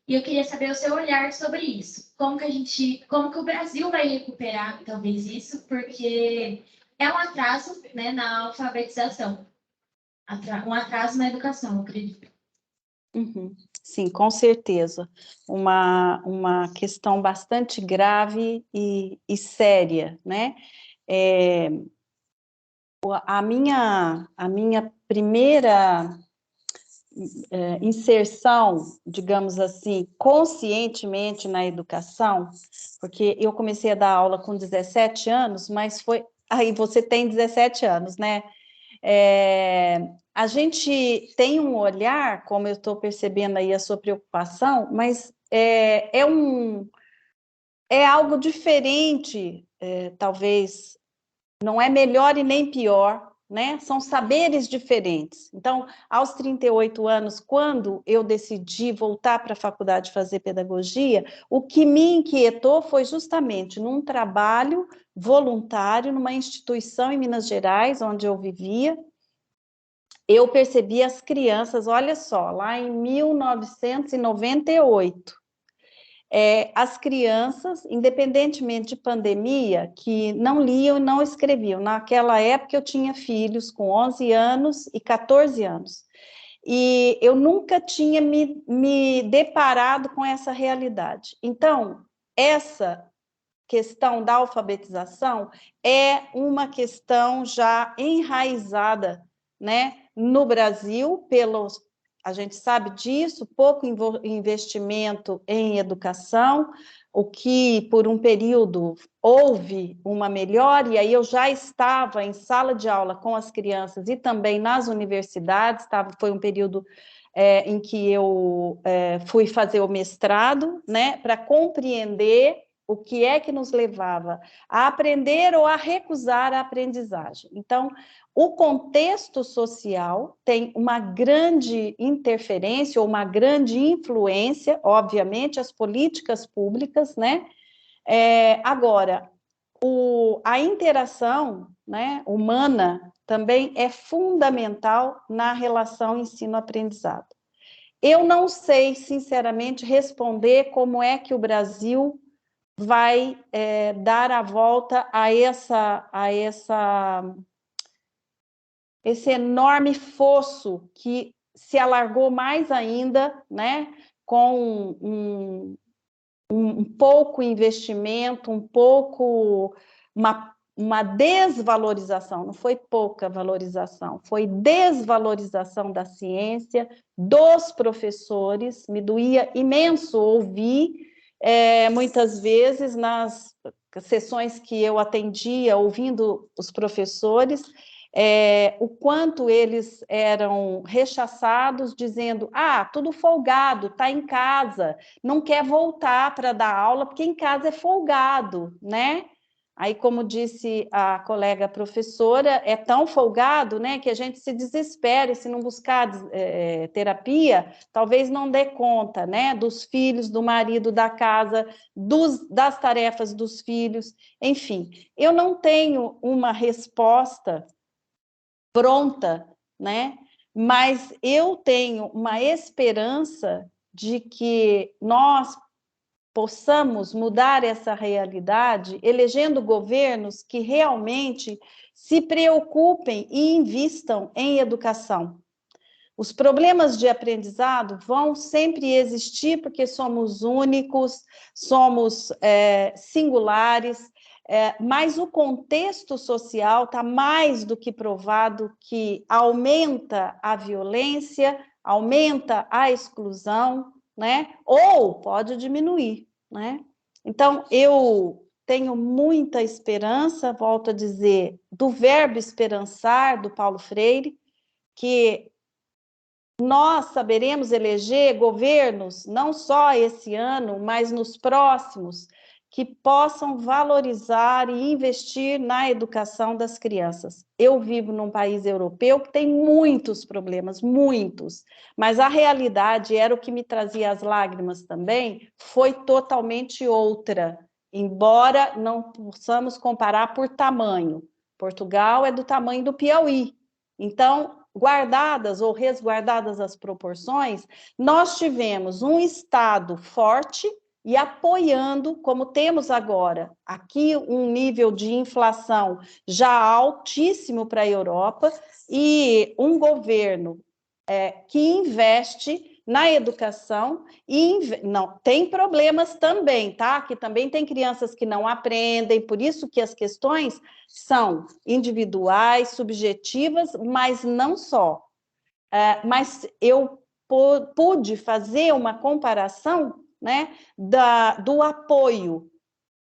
E eu queria saber o seu olhar sobre isso. Como que o Brasil vai recuperar, talvez, isso? Porque é um atraso, né, na alfabetização. Um atraso na educação, eu acredito. Sim, com certeza. Uma questão bastante grave e séria, né? A minha primeira inserção, digamos assim, conscientemente na educação, porque eu comecei a dar aula com 17 anos, mas foi... Aí você tem 17 anos, né? A gente tem um olhar, como eu estou percebendo aí a sua preocupação, mas é algo diferente, talvez, não é melhor e nem pior, né? São saberes diferentes. Então, aos 38 anos, quando eu decidi voltar para a faculdade fazer pedagogia, o que me inquietou foi justamente num trabalho voluntário, numa instituição em Minas Gerais, onde eu vivia, eu percebi as crianças, olha só, lá em 1998, as crianças, independentemente de pandemia, que não liam e não escreviam. Naquela época eu tinha filhos com 11 anos e 14 anos. E eu nunca tinha me deparado com essa realidade. Então, essa questão da alfabetização é uma questão já enraizada, né, no Brasil, a gente sabe disso, pouco investimento em educação, o que por um período houve uma melhora, e aí eu já estava em sala de aula com as crianças e também nas universidades, foi um período em que eu fui fazer o mestrado, né, para compreender o que é que nos levava a aprender ou a recusar a aprendizagem. Então, o contexto social tem uma grande interferência ou uma grande influência, obviamente, as políticas públicas, né? Agora, a interação, né, humana também é fundamental na relação ensino-aprendizado. Eu não sei, sinceramente, responder como é que o Brasil vai dar a volta a esse enorme fosso que se alargou mais ainda, né, com um pouco investimento, uma desvalorização, não foi pouca valorização, foi desvalorização da ciência, dos professores. Me doía imenso ouvir, muitas vezes, nas sessões que eu atendia, ouvindo os professores, o quanto eles eram rechaçados, dizendo, tudo folgado, está em casa, não quer voltar para dar aula, porque em casa é folgado, né? Aí, como disse a colega professora, é tão folgado, né, que a gente se desespera, e se não buscar terapia, talvez não dê conta, né, dos filhos, do marido, da casa, das tarefas dos filhos, enfim. Eu não tenho uma resposta pronta, né, mas eu tenho uma esperança de que nós possamos mudar essa realidade, elegendo governos que realmente se preocupem e invistam em educação. Os problemas de aprendizado vão sempre existir, porque somos únicos, somos singulares, mas o contexto social está mais do que provado que aumenta a violência, aumenta a exclusão, né? Ou pode diminuir, né? Então, eu tenho muita esperança, volto a dizer, do verbo esperançar, do Paulo Freire, que nós saberemos eleger governos, não só esse ano, mas nos próximos, que possam valorizar e investir na educação das crianças. Eu vivo num país europeu que tem muitos problemas, muitos, mas a realidade era o que me trazia as lágrimas também, foi totalmente outra, embora não possamos comparar por tamanho. Portugal é do tamanho do Piauí, então, guardadas ou resguardadas as proporções, nós tivemos um Estado forte e apoiando, como temos agora, aqui um nível de inflação já altíssimo para a Europa, e um governo que investe na educação, e não tem problemas também, tá? Que também tem crianças que não aprendem, por isso que as questões são individuais, subjetivas, mas não só. Mas eu pude fazer uma comparação, né, do apoio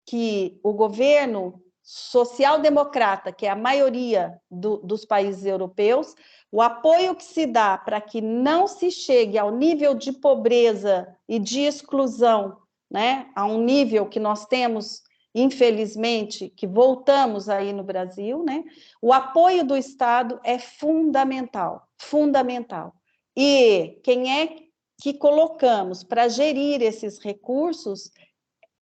que o governo social-democrata, que é a maioria dos países europeus, o apoio que se dá para que não se chegue ao nível de pobreza e de exclusão, né, a um nível que nós temos, infelizmente, que voltamos aí no Brasil, né, o apoio do Estado é fundamental, fundamental. E quem é que colocamos para gerir esses recursos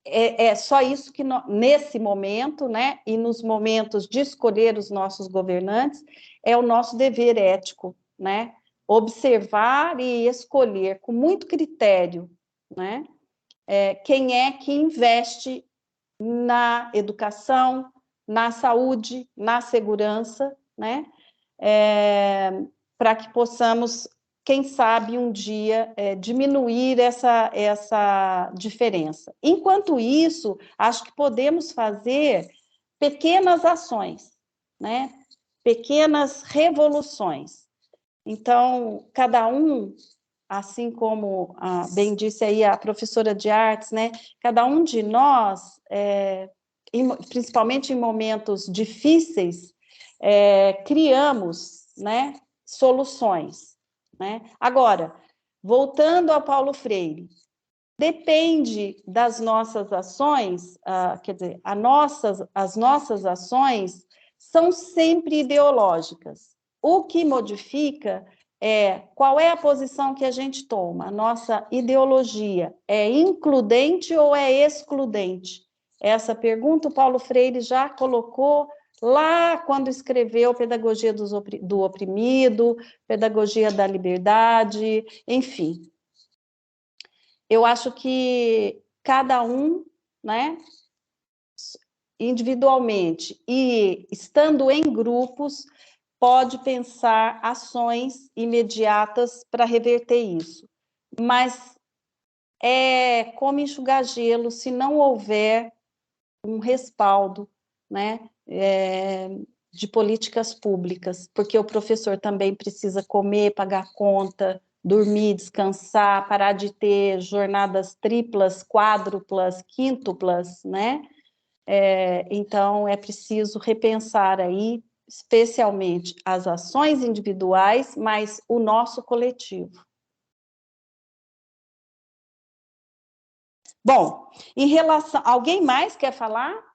é só isso que nesse momento, né, e nos momentos de escolher os nossos governantes, é o nosso dever ético, né, observar e escolher com muito critério, né, quem é que investe na educação, na saúde, na segurança, né, para que possamos, quem sabe, um dia diminuir essa diferença. Enquanto isso, acho que podemos fazer pequenas ações, né? Pequenas revoluções. Então, cada um, assim como bem disse aí a professora de artes, né? Cada um de nós, principalmente em momentos difíceis, criamos, né, soluções, né? Agora, voltando ao Paulo Freire, depende das nossas ações, quer dizer, as nossas ações são sempre ideológicas. O que modifica qual é a posição que a gente toma. A nossa ideologia é includente ou é excludente? Essa pergunta o Paulo Freire já colocou lá quando escreveu Pedagogia do Oprimido, Pedagogia da Liberdade, enfim. Eu acho que cada um, né, individualmente e estando em grupos, pode pensar ações imediatas para reverter isso. Mas é como enxugar gelo se não houver um respaldo, né, de políticas públicas, porque o professor também precisa comer, pagar conta, dormir, descansar, parar de ter jornadas triplas, quádruplas, quíntuplas, né? Então, é preciso repensar aí, especialmente as ações individuais, mas o nosso coletivo. Bom, em relação... Alguém mais quer falar?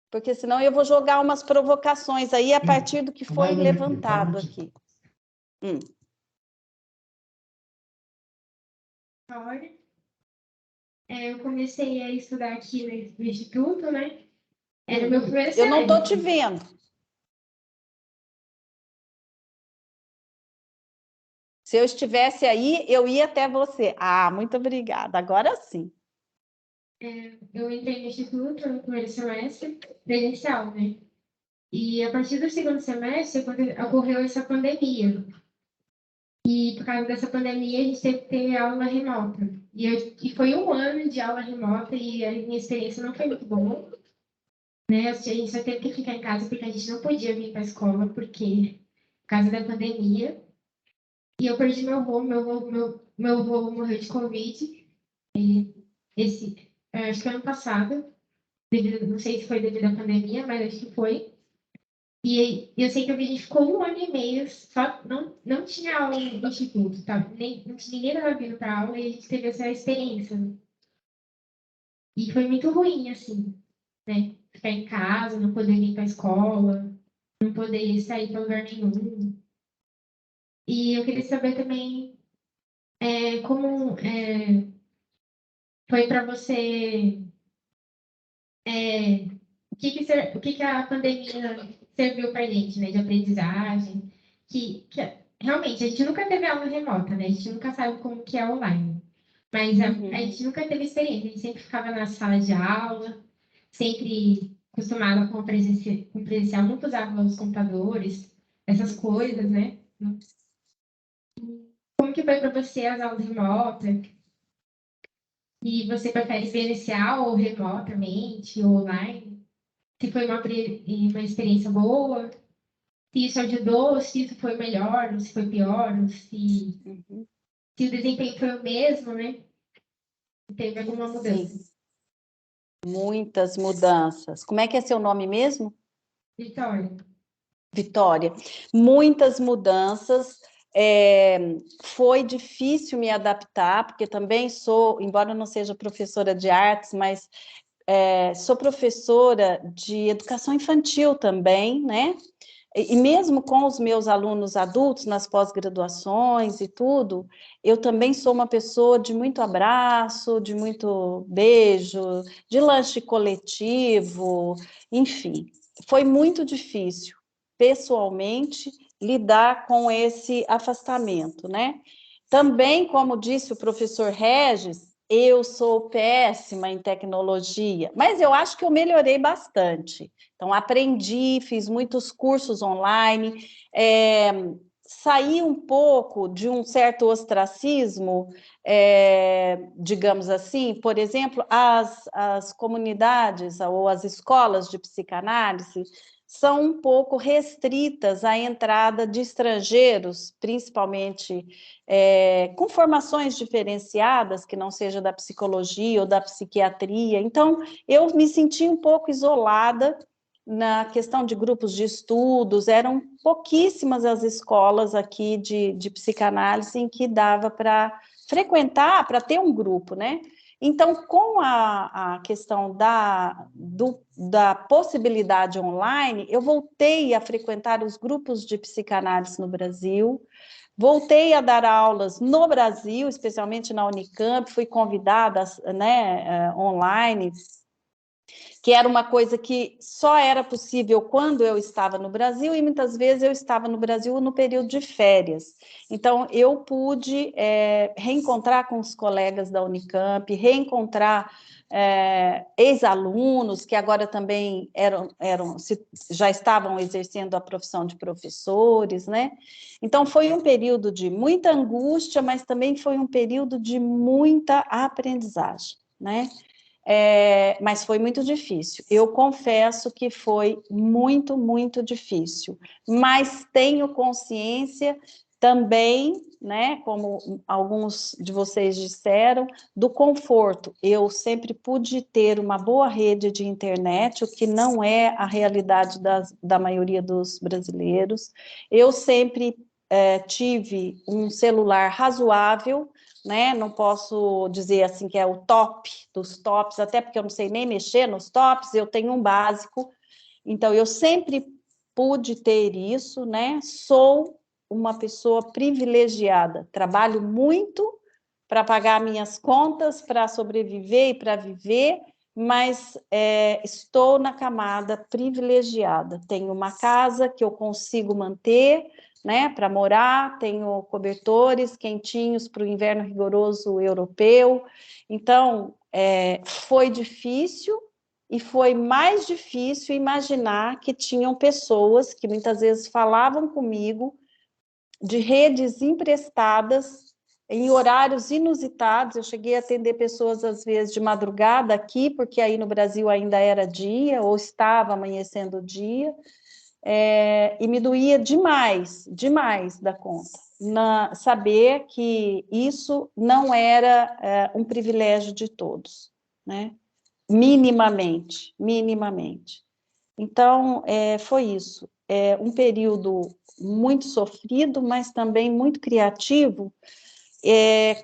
Porque senão eu vou jogar umas provocações aí a partir do que foi levantado aqui. Eu comecei a estudar aqui no Instituto, né? Era o meu primeiro Eu não estou semestre. te vendo. Se eu estivesse aí, eu ia até você. Ah, muito obrigada. Agora sim. Eu entrei no instituto no primeiro semestre presencial, né? E a partir do segundo semestre ocorreu essa pandemia. E por causa dessa pandemia, a gente teve que ter aula remota. E foi um ano de aula remota e a minha experiência não foi muito boa. Né? A gente só teve que ficar em casa porque a gente não podia vir para a escola por causa da pandemia. E eu perdi meu avô morreu de Covid. Acho que ano passado. Não sei se foi devido à pandemia, mas acho que foi. E eu sei que a gente ficou um ano e meio, só não tinha aula no instituto, tá? Ninguém estava vindo para aula e a gente teve essa experiência. E foi muito ruim, assim, né? Ficar em casa, não poder ir para a escola, não poder sair para lugar nenhum. E eu queria saber também como foi para você, o que a pandemia serviu para a gente, né, de aprendizagem, que realmente a gente nunca teve aula remota, né, a gente nunca sabe como que é online, mas a gente nunca teve experiência, a gente sempre ficava na sala de aula, sempre acostumada com presencial, nunca usava os computadores, essas coisas, né? Como que foi para você as aulas remotas? E você prefere presencial ou remotamente, ou online? Se foi uma experiência boa? Se isso ajudou, se isso foi melhor, ou se foi pior, ou se o desempenho foi o mesmo, né? Se teve alguma mudança. Sim. Muitas mudanças. Como é que é seu nome mesmo? Vitória. Vitória. Muitas mudanças. Foi difícil me adaptar, porque também sou, embora eu não seja professora de artes, mas sou professora de educação infantil também, né? E mesmo com os meus alunos adultos nas pós-graduações e tudo, eu também sou uma pessoa de muito abraço, de muito beijo, de lanche coletivo, enfim. Foi muito difícil, pessoalmente, lidar com esse afastamento, né? Também, como disse o professor Regis, eu sou péssima em tecnologia, mas eu acho que eu melhorei bastante. Então, aprendi, fiz muitos cursos online, saí um pouco de um certo ostracismo, digamos assim. Por exemplo, as comunidades ou as escolas de psicanálise são um pouco restritas à entrada de estrangeiros, principalmente com formações diferenciadas, que não seja da psicologia ou da psiquiatria. Então, eu me senti um pouco isolada na questão de grupos de estudos, eram pouquíssimas as escolas aqui de psicanálise em que dava para frequentar, para ter um grupo, né? Então, com a questão da possibilidade online, eu voltei a frequentar os grupos de psicanálise no Brasil, voltei a dar aulas no Brasil, especialmente na Unicamp, fui convidada, né, online, que era uma coisa que só era possível quando eu estava no Brasil, e muitas vezes eu estava no Brasil no período de férias. Então, eu pude reencontrar com os colegas da Unicamp, reencontrar ex-alunos que agora também já estavam exercendo a profissão de professores, né? Então, foi um período de muita angústia, mas também foi um período de muita aprendizagem, né? Mas foi muito difícil. Eu confesso que foi muito, muito difícil. Mas tenho consciência também, né, como alguns de vocês disseram, do conforto. Eu sempre pude ter uma boa rede de internet, o que não é a realidade da maioria dos brasileiros. Eu sempre tive um celular razoável, né? Não posso dizer assim que é o top dos tops, até porque eu não sei nem mexer nos tops, eu tenho um básico, então eu sempre pude ter isso, né? Sou uma pessoa privilegiada, trabalho muito para pagar minhas contas, para sobreviver e para viver, mas estou na camada privilegiada, tenho uma casa que eu consigo manter, né, para morar, tenho cobertores quentinhos para o inverno rigoroso europeu. Então, foi difícil, e foi mais difícil imaginar que tinham pessoas que muitas vezes falavam comigo de redes emprestadas em horários inusitados. Eu cheguei a atender pessoas, às vezes, de madrugada aqui, porque aí no Brasil ainda era dia, ou estava amanhecendo o dia, e me doía demais, demais da conta, saber que isso não era um privilégio de todos, né? Minimamente. Então, foi isso. Um período muito sofrido, mas também muito criativo, e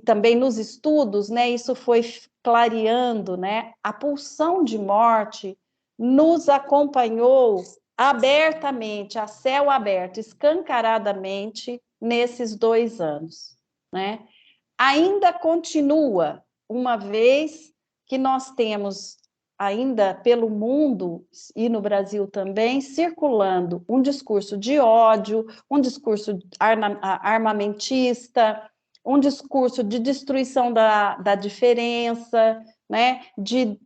também nos estudos, né, isso foi clareando, né, a pulsão de morte nos acompanhou abertamente, a céu aberto, escancaradamente, nesses 2 anos, né? Ainda continua, uma vez que nós temos ainda pelo mundo e no Brasil também, circulando um discurso de ódio, um discurso armamentista, um discurso de destruição da diferença, né? de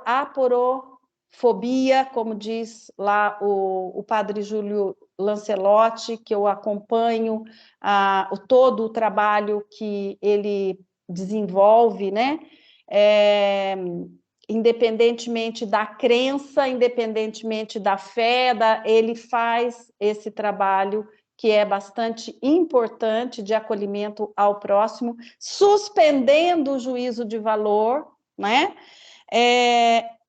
aporofobia, como diz lá o padre Júlio Lancelotti, que eu acompanho todo o trabalho que ele desenvolve, né? Independentemente da crença, independentemente da fé, ele faz esse trabalho que é bastante importante de acolhimento ao próximo, suspendendo o juízo de valor, né?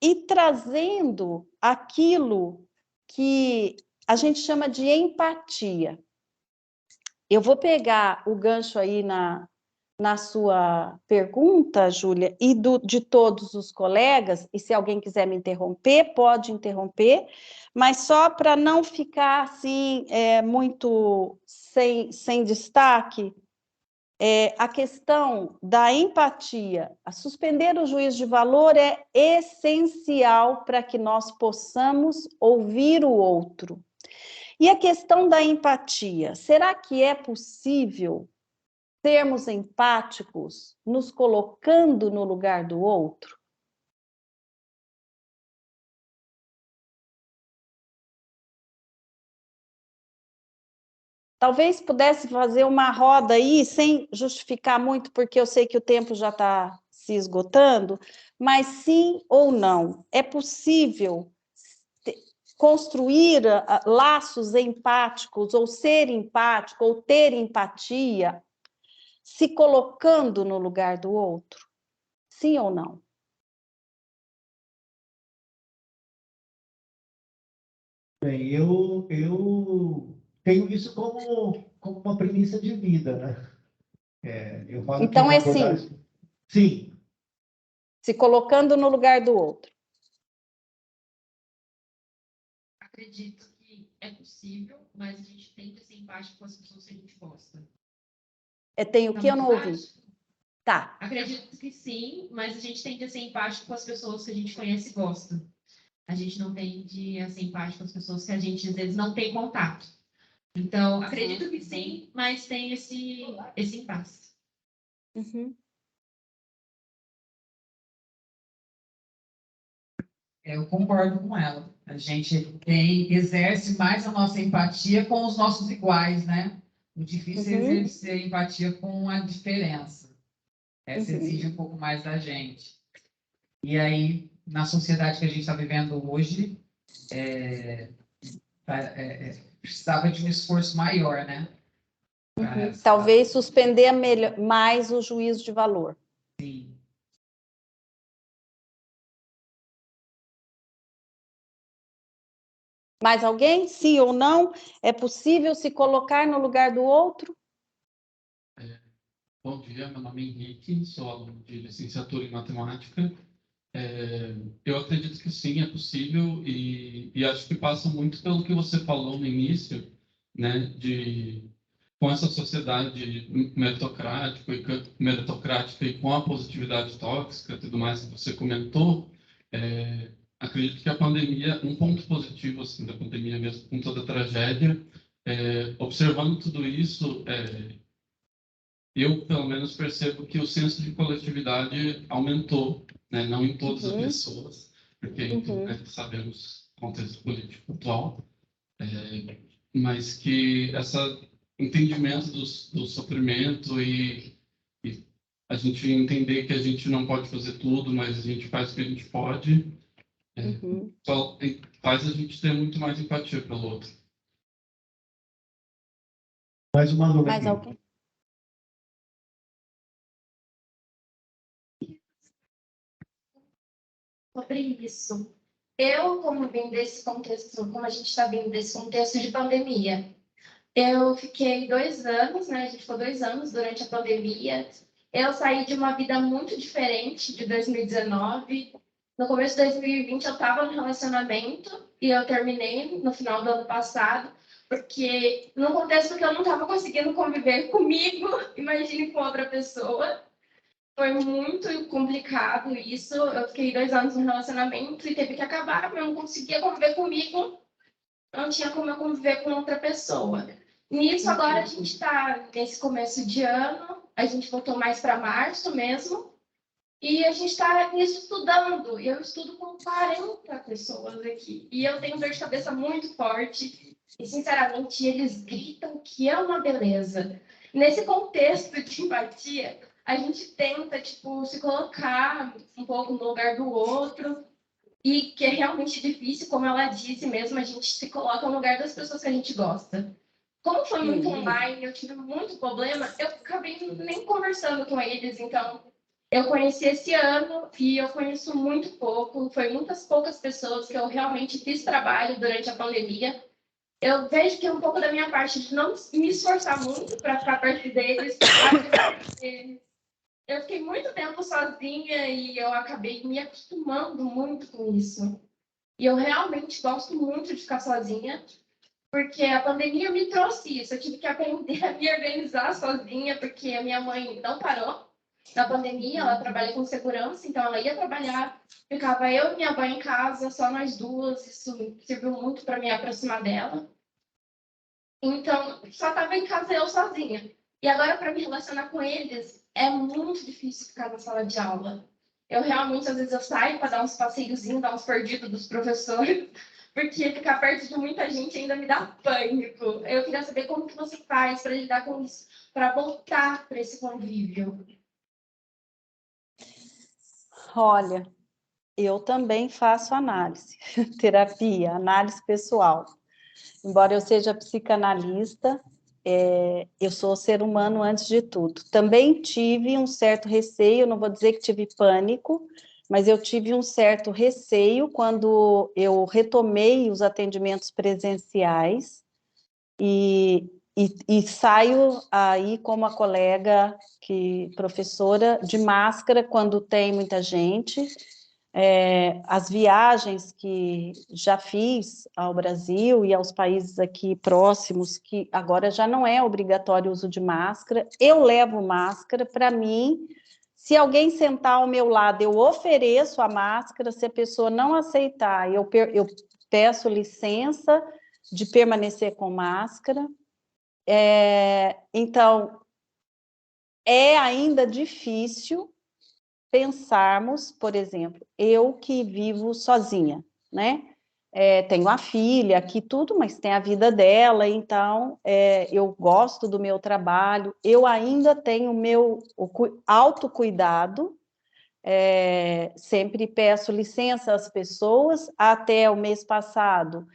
E trazendo aquilo que a gente chama de empatia. Eu vou pegar o gancho aí na sua pergunta, Júlia, e de todos os colegas, e se alguém quiser me interromper, pode interromper, mas só para não ficar assim, muito sem destaque, a questão da empatia, a suspender o juízo de valor é essencial para que nós possamos ouvir o outro. E a questão da empatia, será que é possível sermos empáticos, nos colocando no lugar do outro? Talvez pudesse fazer uma roda aí, sem justificar muito, porque eu sei que o tempo já está se esgotando, mas sim ou não, é possível construir laços empáticos, ou ser empático, ou ter empatia, se colocando no lugar do outro? Sim ou não? Bem, eu tenho isso como uma premissa de vida, né? Eu falo então que é sim. Sim. Se colocando no lugar do outro. Acredito que é possível, mas a gente tem que ser empático com as pessoas que a gente gosta. Tem o que eu não ouvi? Tá. Acredito que sim, mas a gente tem que ser empático com as pessoas que a gente conhece e gosta. A gente não tende a ser empático com as pessoas que a gente, às vezes, não tem contato. Então, acredito que sim, mas tem esse impasse. Uhum. Eu concordo com ela. A gente exerce mais a nossa empatia com os nossos iguais, né? O difícil é exercer empatia com a diferença. Essa exige um pouco mais da gente. E aí, na sociedade que a gente está vivendo hoje, precisava de um esforço maior, né? Talvez suspender mais o juízo de valor. Sim. Mais alguém? Sim ou não? É possível se colocar no lugar do outro? Bom dia, meu nome é Henrique, sou aluno de licenciatura em matemática. Eu acredito que sim, é possível, e acho que passa muito pelo que você falou no início, né, com essa sociedade meritocrática e com a positividade tóxica e tudo mais que você comentou, acredito que a pandemia, um ponto positivo assim, da pandemia mesmo, com toda a tragédia, observando tudo isso, eu, pelo menos, percebo que o senso de coletividade aumentou, né? Não em todas as pessoas, porque né, sabemos o contexto político atual, mas que esse entendimento do sofrimento e a gente entender que a gente não pode fazer tudo, mas a gente faz o que a gente pode, faz a gente ter muito mais empatia pelo outro. Mais uma dúvida. Mais alguém? Sobre isso. Eu, como vim desse contexto, como a gente está vindo desse contexto de pandemia, eu fiquei 2 anos, né? A gente ficou 2 anos durante a pandemia. Eu saí de uma vida muito diferente de 2019. No começo de 2020, eu estava no relacionamento e eu terminei no final do ano passado, porque no contexto que eu não estava conseguindo conviver comigo, imagine com outra pessoa. Foi muito complicado isso. Eu fiquei 2 anos no relacionamento e teve que acabar, porque eu não conseguia conviver comigo, não tinha como eu conviver com outra pessoa. Nisso, agora a gente está nesse começo de ano, a gente voltou mais para março mesmo, e a gente está estudando. E eu estudo com 40 pessoas aqui, e eu tenho dor de cabeça muito forte, e sinceramente, eles gritam que é uma beleza. Nesse contexto de empatia, a gente tenta, tipo, se colocar um pouco no lugar do outro, e que é realmente difícil, como ela disse mesmo, a gente se coloca no lugar das pessoas que a gente gosta. Como foi muito online, eu tive muito problema, eu acabei nem conversando com eles, então eu conheci esse ano e eu conheço muito pouco, foi muitas poucas pessoas que eu realmente fiz trabalho durante a pandemia. Eu vejo que é um pouco da minha parte de não me esforçar muito para ficar perto deles, porque eu fiquei muito tempo sozinha e eu acabei me acostumando muito com isso. E eu realmente gosto muito de ficar sozinha, porque a pandemia me trouxe isso. Eu tive que aprender a me organizar sozinha, porque a minha mãe não parou na pandemia, ela trabalha com segurança, então ela ia trabalhar, ficava eu e minha mãe em casa, só nós duas, isso serviu muito para me aproximar dela. Então, só estava em casa eu sozinha. E agora, para me relacionar com eles, é muito difícil ficar na sala de aula. Eu realmente, às vezes, eu saio para dar uns passeiozinhos, dar uns perdidos dos professores, porque ficar perto de muita gente ainda me dá pânico. Eu queria saber como que você faz para lidar com isso, para voltar para esse convívio. Olha, eu também faço análise, terapia, análise pessoal. Embora eu seja psicanalista, eu sou ser humano antes de tudo. Também tive um certo receio, não vou dizer que tive pânico, mas eu tive um certo receio quando eu retomei os atendimentos presenciais e saio aí como a colega, professora, de máscara quando tem muita gente. As viagens que já fiz ao Brasil e aos países aqui próximos, que agora já não é obrigatório o uso de máscara, eu levo máscara. Para mim, se alguém sentar ao meu lado, eu ofereço a máscara. Se a pessoa não aceitar, eu peço licença de permanecer com máscara. Então, é ainda difícil pensarmos, por exemplo, eu que vivo sozinha, né? Tenho a filha aqui, tudo, mas tem a vida dela, então eu gosto do meu trabalho, eu ainda tenho o meu autocuidado, sempre peço licença às pessoas. Até o mês passado,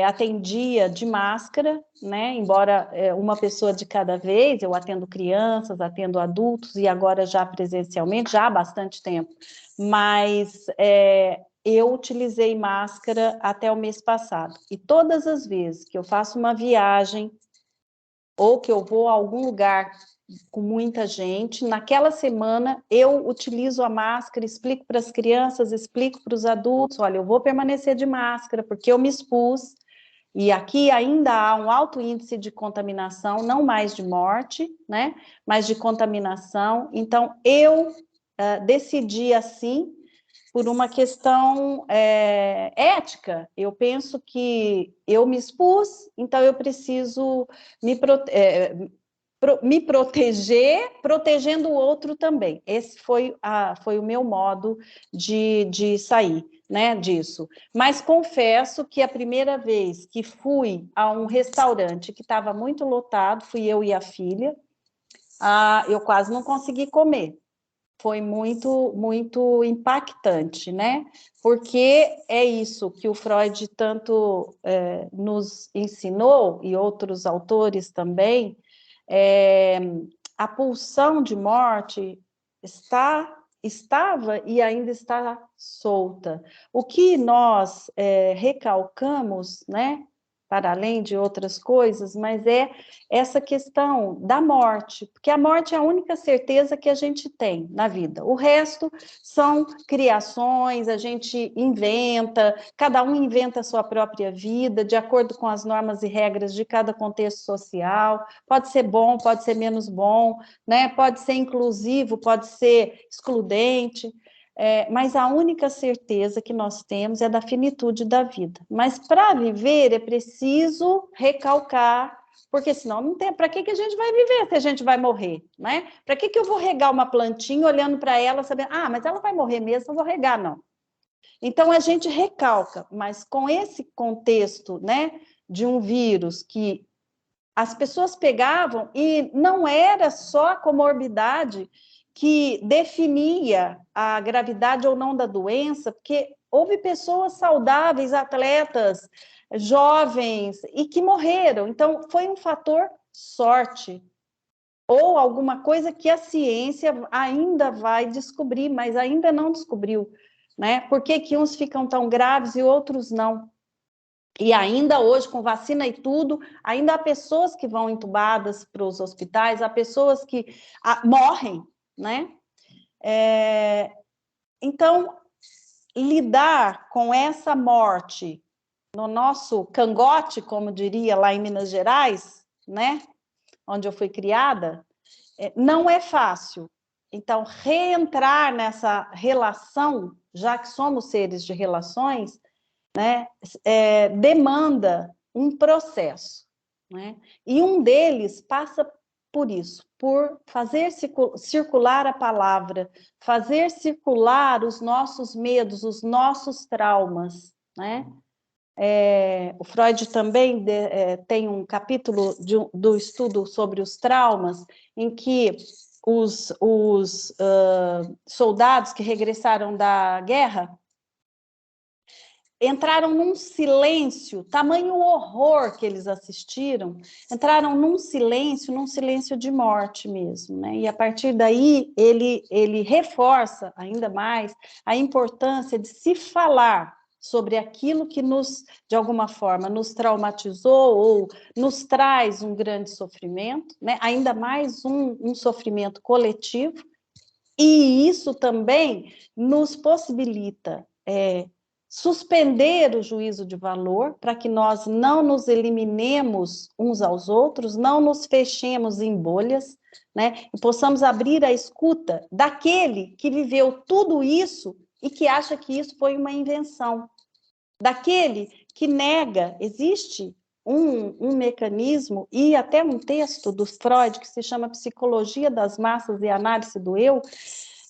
atendia de máscara, né? Embora uma pessoa de cada vez, eu atendo crianças, atendo adultos, e agora já presencialmente, já há bastante tempo, mas eu utilizei máscara até o mês passado. E todas as vezes que eu faço uma viagem ou que eu vou a algum lugar com muita gente, naquela semana eu utilizo a máscara, explico para as crianças, explico para os adultos: olha, eu vou permanecer de máscara porque eu me expus, e aqui ainda há um alto índice de contaminação, não mais de morte, né, mas de contaminação. Então, eu decidi assim, por uma questão ética. Eu penso que eu me expus, então eu preciso me proteger, protegendo o outro também. Esse foi o meu modo de sair, né, disso. Mas confesso que a primeira vez que fui a um restaurante que estava muito lotado, fui eu e a filha, eu quase não consegui comer. Foi muito, muito impactante, né? Porque é isso que o Freud tanto nos ensinou, e outros autores também, a pulsão de morte estava e ainda está solta. O que nós recalcamos, né? Para além de outras coisas, mas é essa questão da morte, porque a morte é a única certeza que a gente tem na vida. O resto são criações, a gente inventa, cada um inventa a sua própria vida, de acordo com as normas e regras de cada contexto social. Pode ser bom, pode ser menos bom, né? Pode ser inclusivo, pode ser excludente. Mas a única certeza que nós temos é da finitude da vida. Mas para viver é preciso recalcar, porque senão não tem. Para que a gente vai viver se a gente vai morrer, né? Para que eu vou regar uma plantinha olhando para ela, sabendo, mas ela vai morrer mesmo, não vou regar, não. Então a gente recalca, mas com esse contexto, né, de um vírus que as pessoas pegavam e não era só a comorbidade que definia a gravidade ou não da doença, porque houve pessoas saudáveis, atletas, jovens, e que morreram. Então, foi um fator sorte, ou alguma coisa que a ciência ainda vai descobrir, mas ainda não descobriu, né? Por que uns ficam tão graves e outros não? E ainda hoje, com vacina e tudo, ainda há pessoas que vão entubadas para os hospitais, há pessoas que morrem, né? Então, lidar com essa morte no nosso cangote, como diria lá em Minas Gerais, né? Onde eu fui criada, não é fácil. Então, reentrar nessa relação, já que somos seres de relações, né, demanda um processo, né? E um deles passa por isso, por fazer circular a palavra, fazer circular os nossos medos, os nossos traumas, né? O Freud também tem um capítulo do estudo sobre os traumas, em que os soldados que regressaram da guerra entraram num silêncio, tamanho horror que eles assistiram, entraram num silêncio de morte mesmo, né? E a partir daí ele reforça ainda mais a importância de se falar sobre aquilo que de alguma forma, nos traumatizou ou nos traz um grande sofrimento, né? Ainda mais um sofrimento coletivo, e isso também nos possibilita suspender o juízo de valor, para que nós não nos eliminemos uns aos outros, não nos fechemos em bolhas, né? E possamos abrir a escuta daquele que viveu tudo isso e que acha que isso foi uma invenção, daquele que nega. Existe um mecanismo e até um texto do Freud que se chama Psicologia das Massas e Análise do Eu,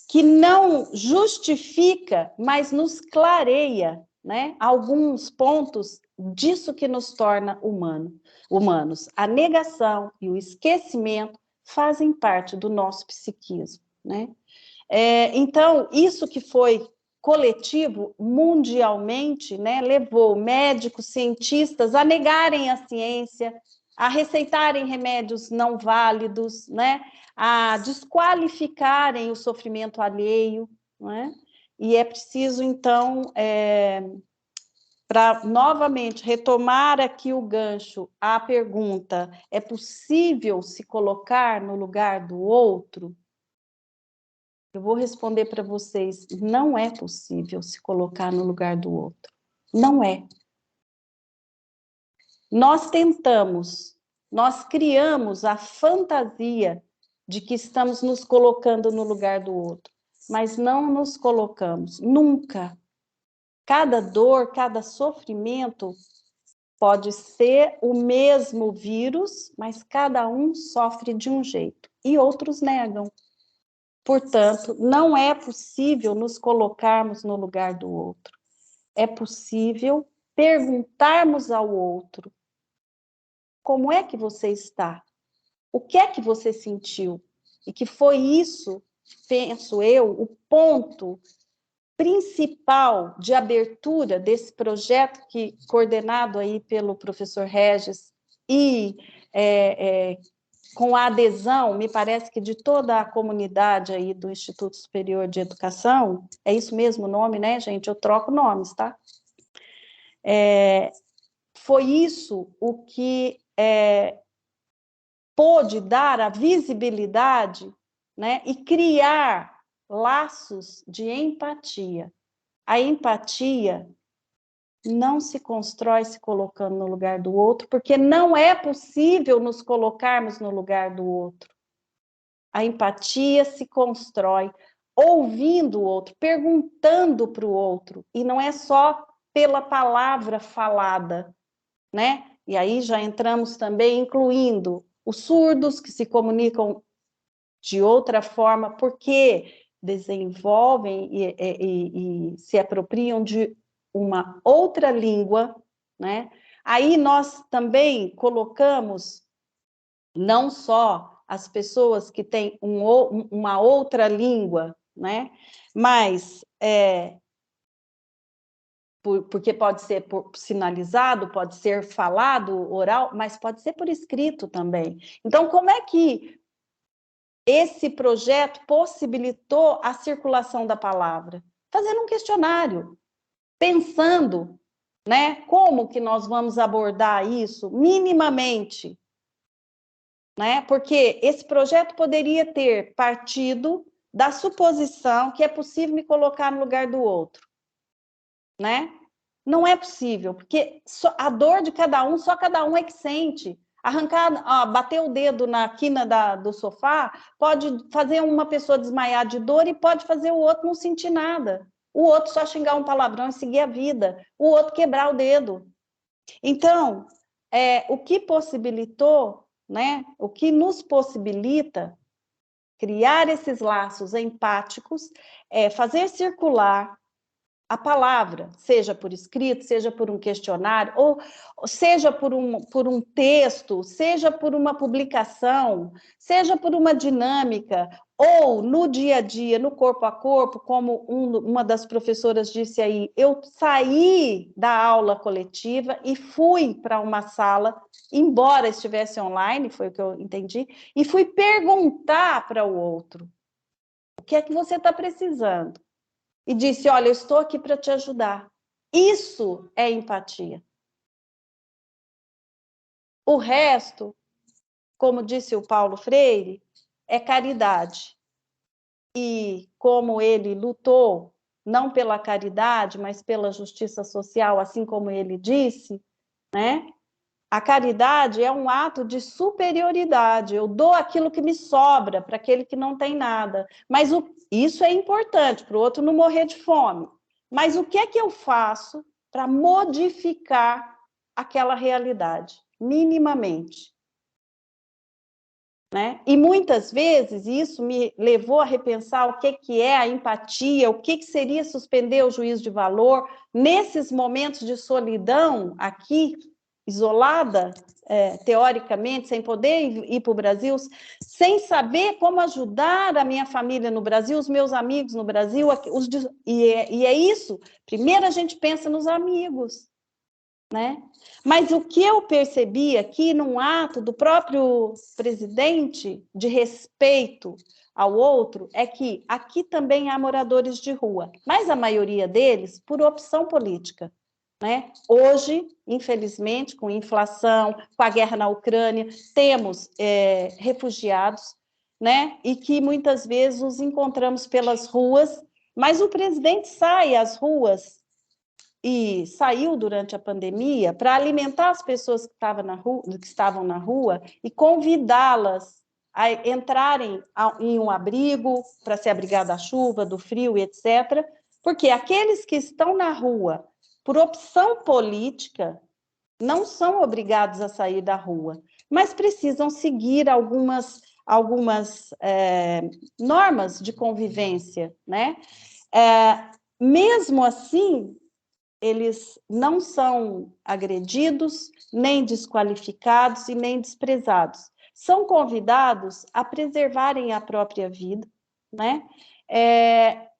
que não justifica, mas nos clareia, né, alguns pontos disso que nos torna humanos. A negação e o esquecimento fazem parte do nosso psiquismo, né? Então, isso que foi coletivo mundialmente, né, levou médicos, cientistas a negarem a ciência, a receitarem remédios não válidos, né, a desqualificarem o sofrimento alheio, né? E é preciso, então, para novamente retomar aqui o gancho, a pergunta: é possível se colocar no lugar do outro? Eu vou responder para vocês: não é possível se colocar no lugar do outro. Não é. Nós tentamos, nós criamos a fantasia de que estamos nos colocando no lugar do outro, mas não nos colocamos, nunca. Cada dor, cada sofrimento pode ser o mesmo vírus, mas cada um sofre de um jeito e outros negam. Portanto, não é possível nos colocarmos no lugar do outro. É possível perguntarmos ao outro: como é que você está? O que é que você sentiu? E que foi isso, penso eu, o ponto principal de abertura desse projeto coordenado aí pelo professor Regis e com a adesão, me parece que de toda a comunidade aí do Instituto Superior de Educação, é isso mesmo o nome, né, gente? Eu troco nomes, tá? Foi isso o que pôde dar a visibilidade, né, e criar laços de empatia. A empatia não se constrói se colocando no lugar do outro, porque não é possível nos colocarmos no lugar do outro. A empatia se constrói ouvindo o outro, perguntando para o outro, e não é só pela palavra falada, né? E aí já entramos também incluindo os surdos que se comunicam de outra forma, porque desenvolvem e se apropriam de uma outra língua, né? Aí nós também colocamos não só as pessoas que têm uma outra língua, né? Mas porque pode ser sinalizado, pode ser falado, oral, mas pode ser por escrito também. Então, como é que esse projeto possibilitou a circulação da palavra? Fazendo um questionário, pensando, né, como que nós vamos abordar isso minimamente, né? Porque esse projeto poderia ter partido da suposição que é possível me colocar no lugar do outro, né? Não é possível, porque a dor de cada um, só cada um é que sente. Arrancar, bater o dedo na quina do sofá pode fazer uma pessoa desmaiar de dor e pode fazer o outro não sentir nada. O outro só xingar um palavrão e seguir a vida. O outro quebrar o dedo. Então, o que possibilitou, né? O que nos possibilita criar esses laços empáticos é fazer circular a palavra, seja por escrito, seja por um questionário, ou seja por um texto, seja por uma publicação, seja por uma dinâmica, ou no dia a dia, no corpo a corpo, como uma das professoras disse aí, eu saí da aula coletiva e fui para uma sala, embora estivesse online, foi o que eu entendi, e fui perguntar para o outro, o que é que você está precisando? E disse, olha, eu estou aqui para te ajudar. Isso é empatia. O resto, como disse o Paulo Freire, é caridade. E como ele lutou, não pela caridade, mas pela justiça social, assim como ele disse, né? A caridade é um ato de superioridade. Eu dou aquilo que me sobra para aquele que não tem nada. Mas isso é importante para o outro não morrer de fome. Mas o que é que eu faço para modificar aquela realidade, minimamente? Né? E muitas vezes isso me levou a repensar o que é a empatia, o que seria suspender o juízo de valor nesses momentos de solidão aqui, isolada, teoricamente, sem poder ir para o Brasil, sem saber como ajudar a minha família no Brasil, os meus amigos no Brasil, e é isso. Primeiro a gente pensa nos amigos, né? Mas o que eu percebi aqui, num ato do próprio presidente de respeito ao outro, é que aqui também há moradores de rua, mas a maioria deles por opção política. Né? Hoje, infelizmente, com inflação, com a guerra na Ucrânia, temos refugiados, né? E que muitas vezes os encontramos pelas ruas, mas o presidente sai às ruas e saiu durante a pandemia para alimentar as pessoas que estavam na rua e convidá-las a entrarem em um abrigo para se abrigar da chuva, do frio, etc., porque aqueles que estão na rua por opção política não são obrigados a sair da rua, mas precisam seguir algumas normas de convivência, né? Mesmo assim, eles não são agredidos, nem desqualificados e nem desprezados. São convidados a preservarem a própria vida, né?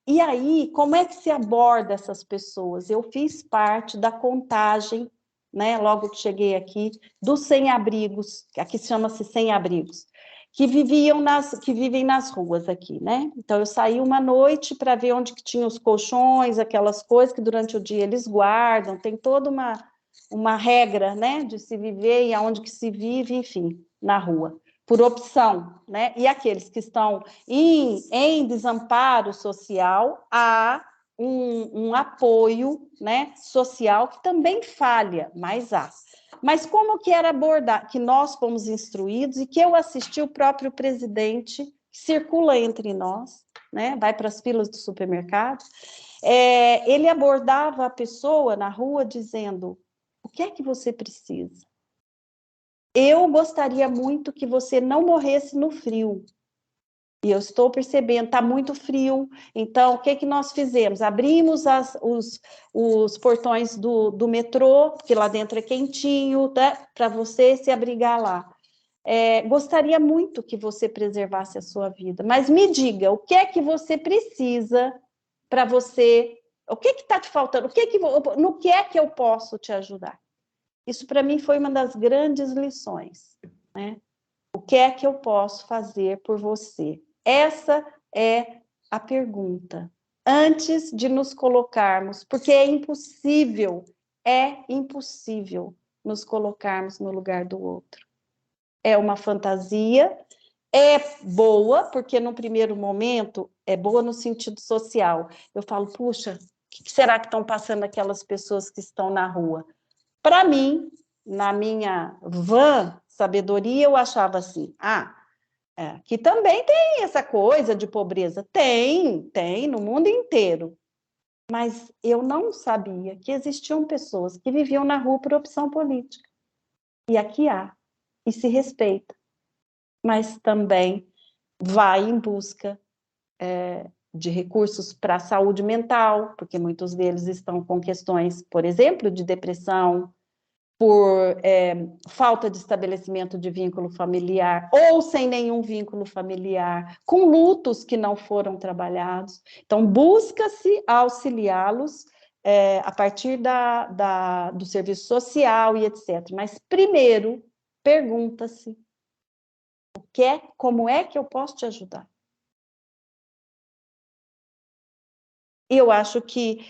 E aí, como é que se aborda essas pessoas? Eu fiz parte da contagem, né, logo que cheguei aqui, dos sem-abrigos, aqui chama-se sem-abrigos, que vivem nas ruas aqui, né? Então, eu saí uma noite para ver onde que tinha os colchões, aquelas coisas que durante o dia eles guardam, tem toda uma regra, né, de se viver e aonde que se vive, enfim, na rua, por opção, né? E aqueles que estão em desamparo social, há um apoio, né, social que também falha, mas há. Mas como que era abordar, que nós fomos instruídos e que eu assisti o próprio presidente, que circula entre nós, né, vai para as filas do supermercado, ele abordava a pessoa na rua dizendo: o que é que você precisa? Eu gostaria muito que você não morresse no frio. E eu estou percebendo, está muito frio, então o que que nós fizemos? Abrimos os portões do metrô, porque lá dentro é quentinho, tá? Para você se abrigar lá. Gostaria muito que você preservasse a sua vida, mas me diga, o que é que você precisa para você, o que está te faltando, no que é que eu posso te ajudar? Isso para mim foi uma das grandes lições, né? O que é que eu posso fazer por você? Essa é a pergunta. Antes de nos colocarmos, porque é impossível nos colocarmos no lugar do outro. É uma fantasia, é boa, porque no primeiro momento é boa no sentido social. Eu falo, puxa, o que será que estão passando aquelas pessoas que estão na rua? Para mim, na minha vã sabedoria, eu achava assim, que também tem essa coisa de pobreza. Tem no mundo inteiro. Mas eu não sabia que existiam pessoas que viviam na rua por opção política. E aqui há, e se respeita. Mas também vai em busca de recursos para a saúde mental, porque muitos deles estão com questões, por exemplo, de depressão, por falta de estabelecimento de vínculo familiar, ou sem nenhum vínculo familiar, com lutos que não foram trabalhados. Então, busca-se auxiliá-los a partir do serviço social e etc. Mas, primeiro, pergunta-se, como é que eu posso te ajudar? Eu acho que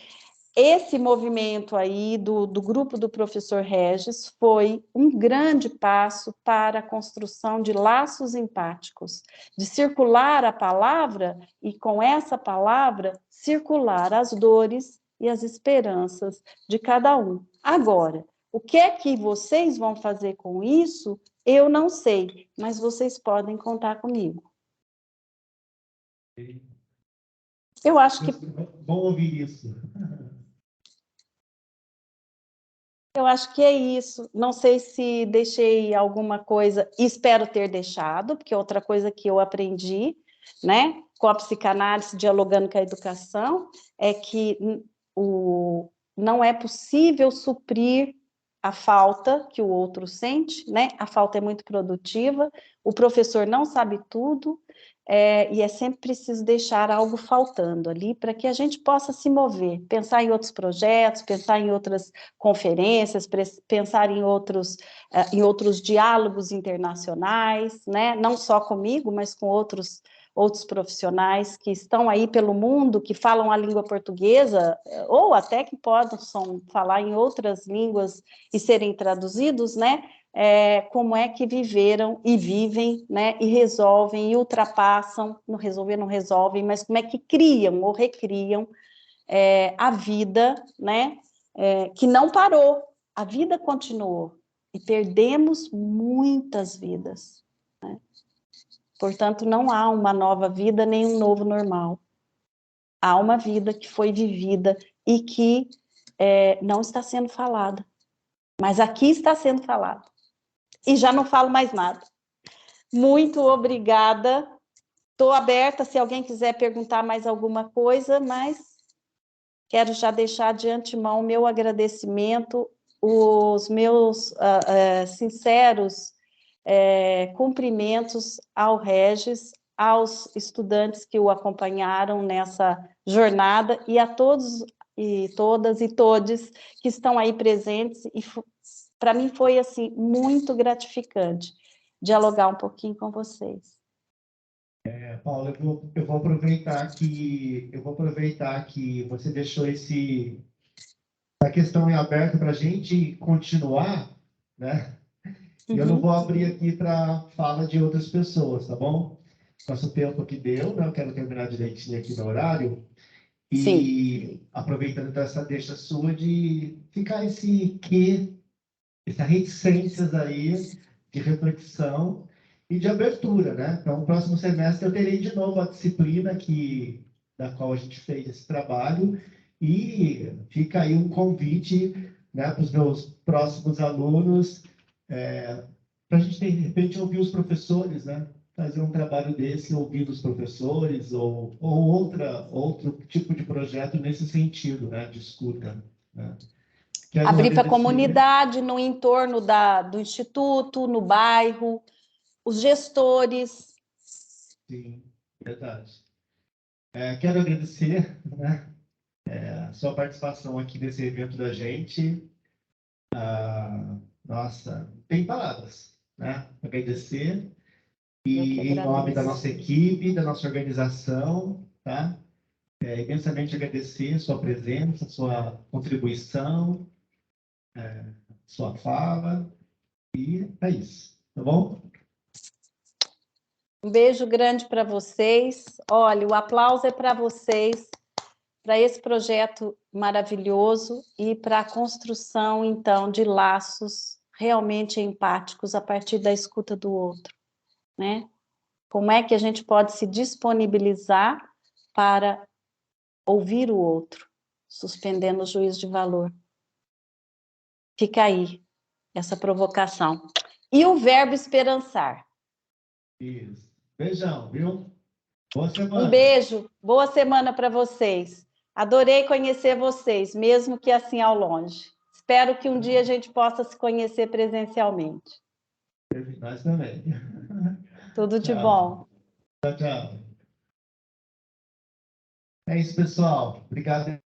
esse movimento aí do grupo do professor Regis foi um grande passo para a construção de laços empáticos, de circular a palavra e, com essa palavra, circular as dores e as esperanças de cada um. Agora, o que é que vocês vão fazer com isso, eu não sei, mas vocês podem contar comigo. Eu acho que... Bom ouvir isso. Eu acho que é isso. Não sei se deixei alguma coisa, espero ter deixado, porque outra coisa que eu aprendi, né, com a psicanálise, dialogando com a educação, é que não é possível suprir a falta que o outro sente, né? A falta é muito produtiva, o professor não sabe tudo, e é sempre preciso deixar algo faltando ali para que a gente possa se mover, pensar em outros projetos, pensar em outras conferências, pensar em outros diálogos internacionais, né? Não só comigo, mas com outros profissionais que estão aí pelo mundo, que falam a língua portuguesa, ou até que possam falar em outras línguas e serem traduzidos, né? Como é que viveram e vivem, né? E resolvem e ultrapassam, não resolvem, mas como é que criam ou recriam a vida, né? Que não parou, a vida continuou, e perdemos muitas vidas, né? Portanto, não há uma nova vida nem um novo normal. Há uma vida que foi vivida e que não está sendo falada. Mas aqui está sendo falado. E já não falo mais nada. Muito obrigada. Estou aberta se alguém quiser perguntar mais alguma coisa, mas quero já deixar de antemão o meu agradecimento, os meus sinceros cumprimentos ao Regis, aos estudantes que o acompanharam nessa jornada e a todos e todas e todes que estão aí presentes. E para mim foi assim muito gratificante dialogar um pouquinho com vocês. Paula, eu vou aproveitar que você deixou essa questão em aberto para a gente continuar, né? E eu não vou abrir aqui para fala de outras pessoas, tá bom? Nosso tempo que deu, né? Eu quero terminar direitinho aqui no horário. E sim, aproveitando dessa deixa sua de ficar essa reticências aí de reflexão e de abertura, né? Então, no próximo semestre eu terei de novo a disciplina da qual a gente fez esse trabalho e fica aí um convite, né, para os meus próximos alunos, para a gente, de repente, ouvir os professores, né? Fazer um trabalho desse, ouvindo os professores ou outro tipo de projeto nesse sentido, né? De escuta, né? Abrir para a comunidade, no entorno do Instituto, no bairro, os gestores. Sim, verdade. Quero agradecer, né, a sua participação aqui nesse evento da gente. Nossa, tem palavras, né? Agradecer. E em nome da nossa equipe, da nossa organização, tá? Imensamente agradecer a sua presença, a sua contribuição, sua fala. E é isso, tá bom? Um beijo grande para vocês. Olha, o aplauso é para vocês, para esse projeto maravilhoso e para a construção, então, de laços realmente empáticos a partir da escuta do outro, né? Como é que a gente pode se disponibilizar para ouvir o outro, suspendendo o juízo de valor? Fica aí essa provocação. E o verbo esperançar. Isso. Beijão, viu? Boa semana. Um beijo, boa semana para vocês. Adorei conhecer vocês, mesmo que assim ao longe. Espero que um dia a gente possa se conhecer presencialmente. Nós também. Tudo de bom. Tchau, tchau. É isso, pessoal. Obrigado.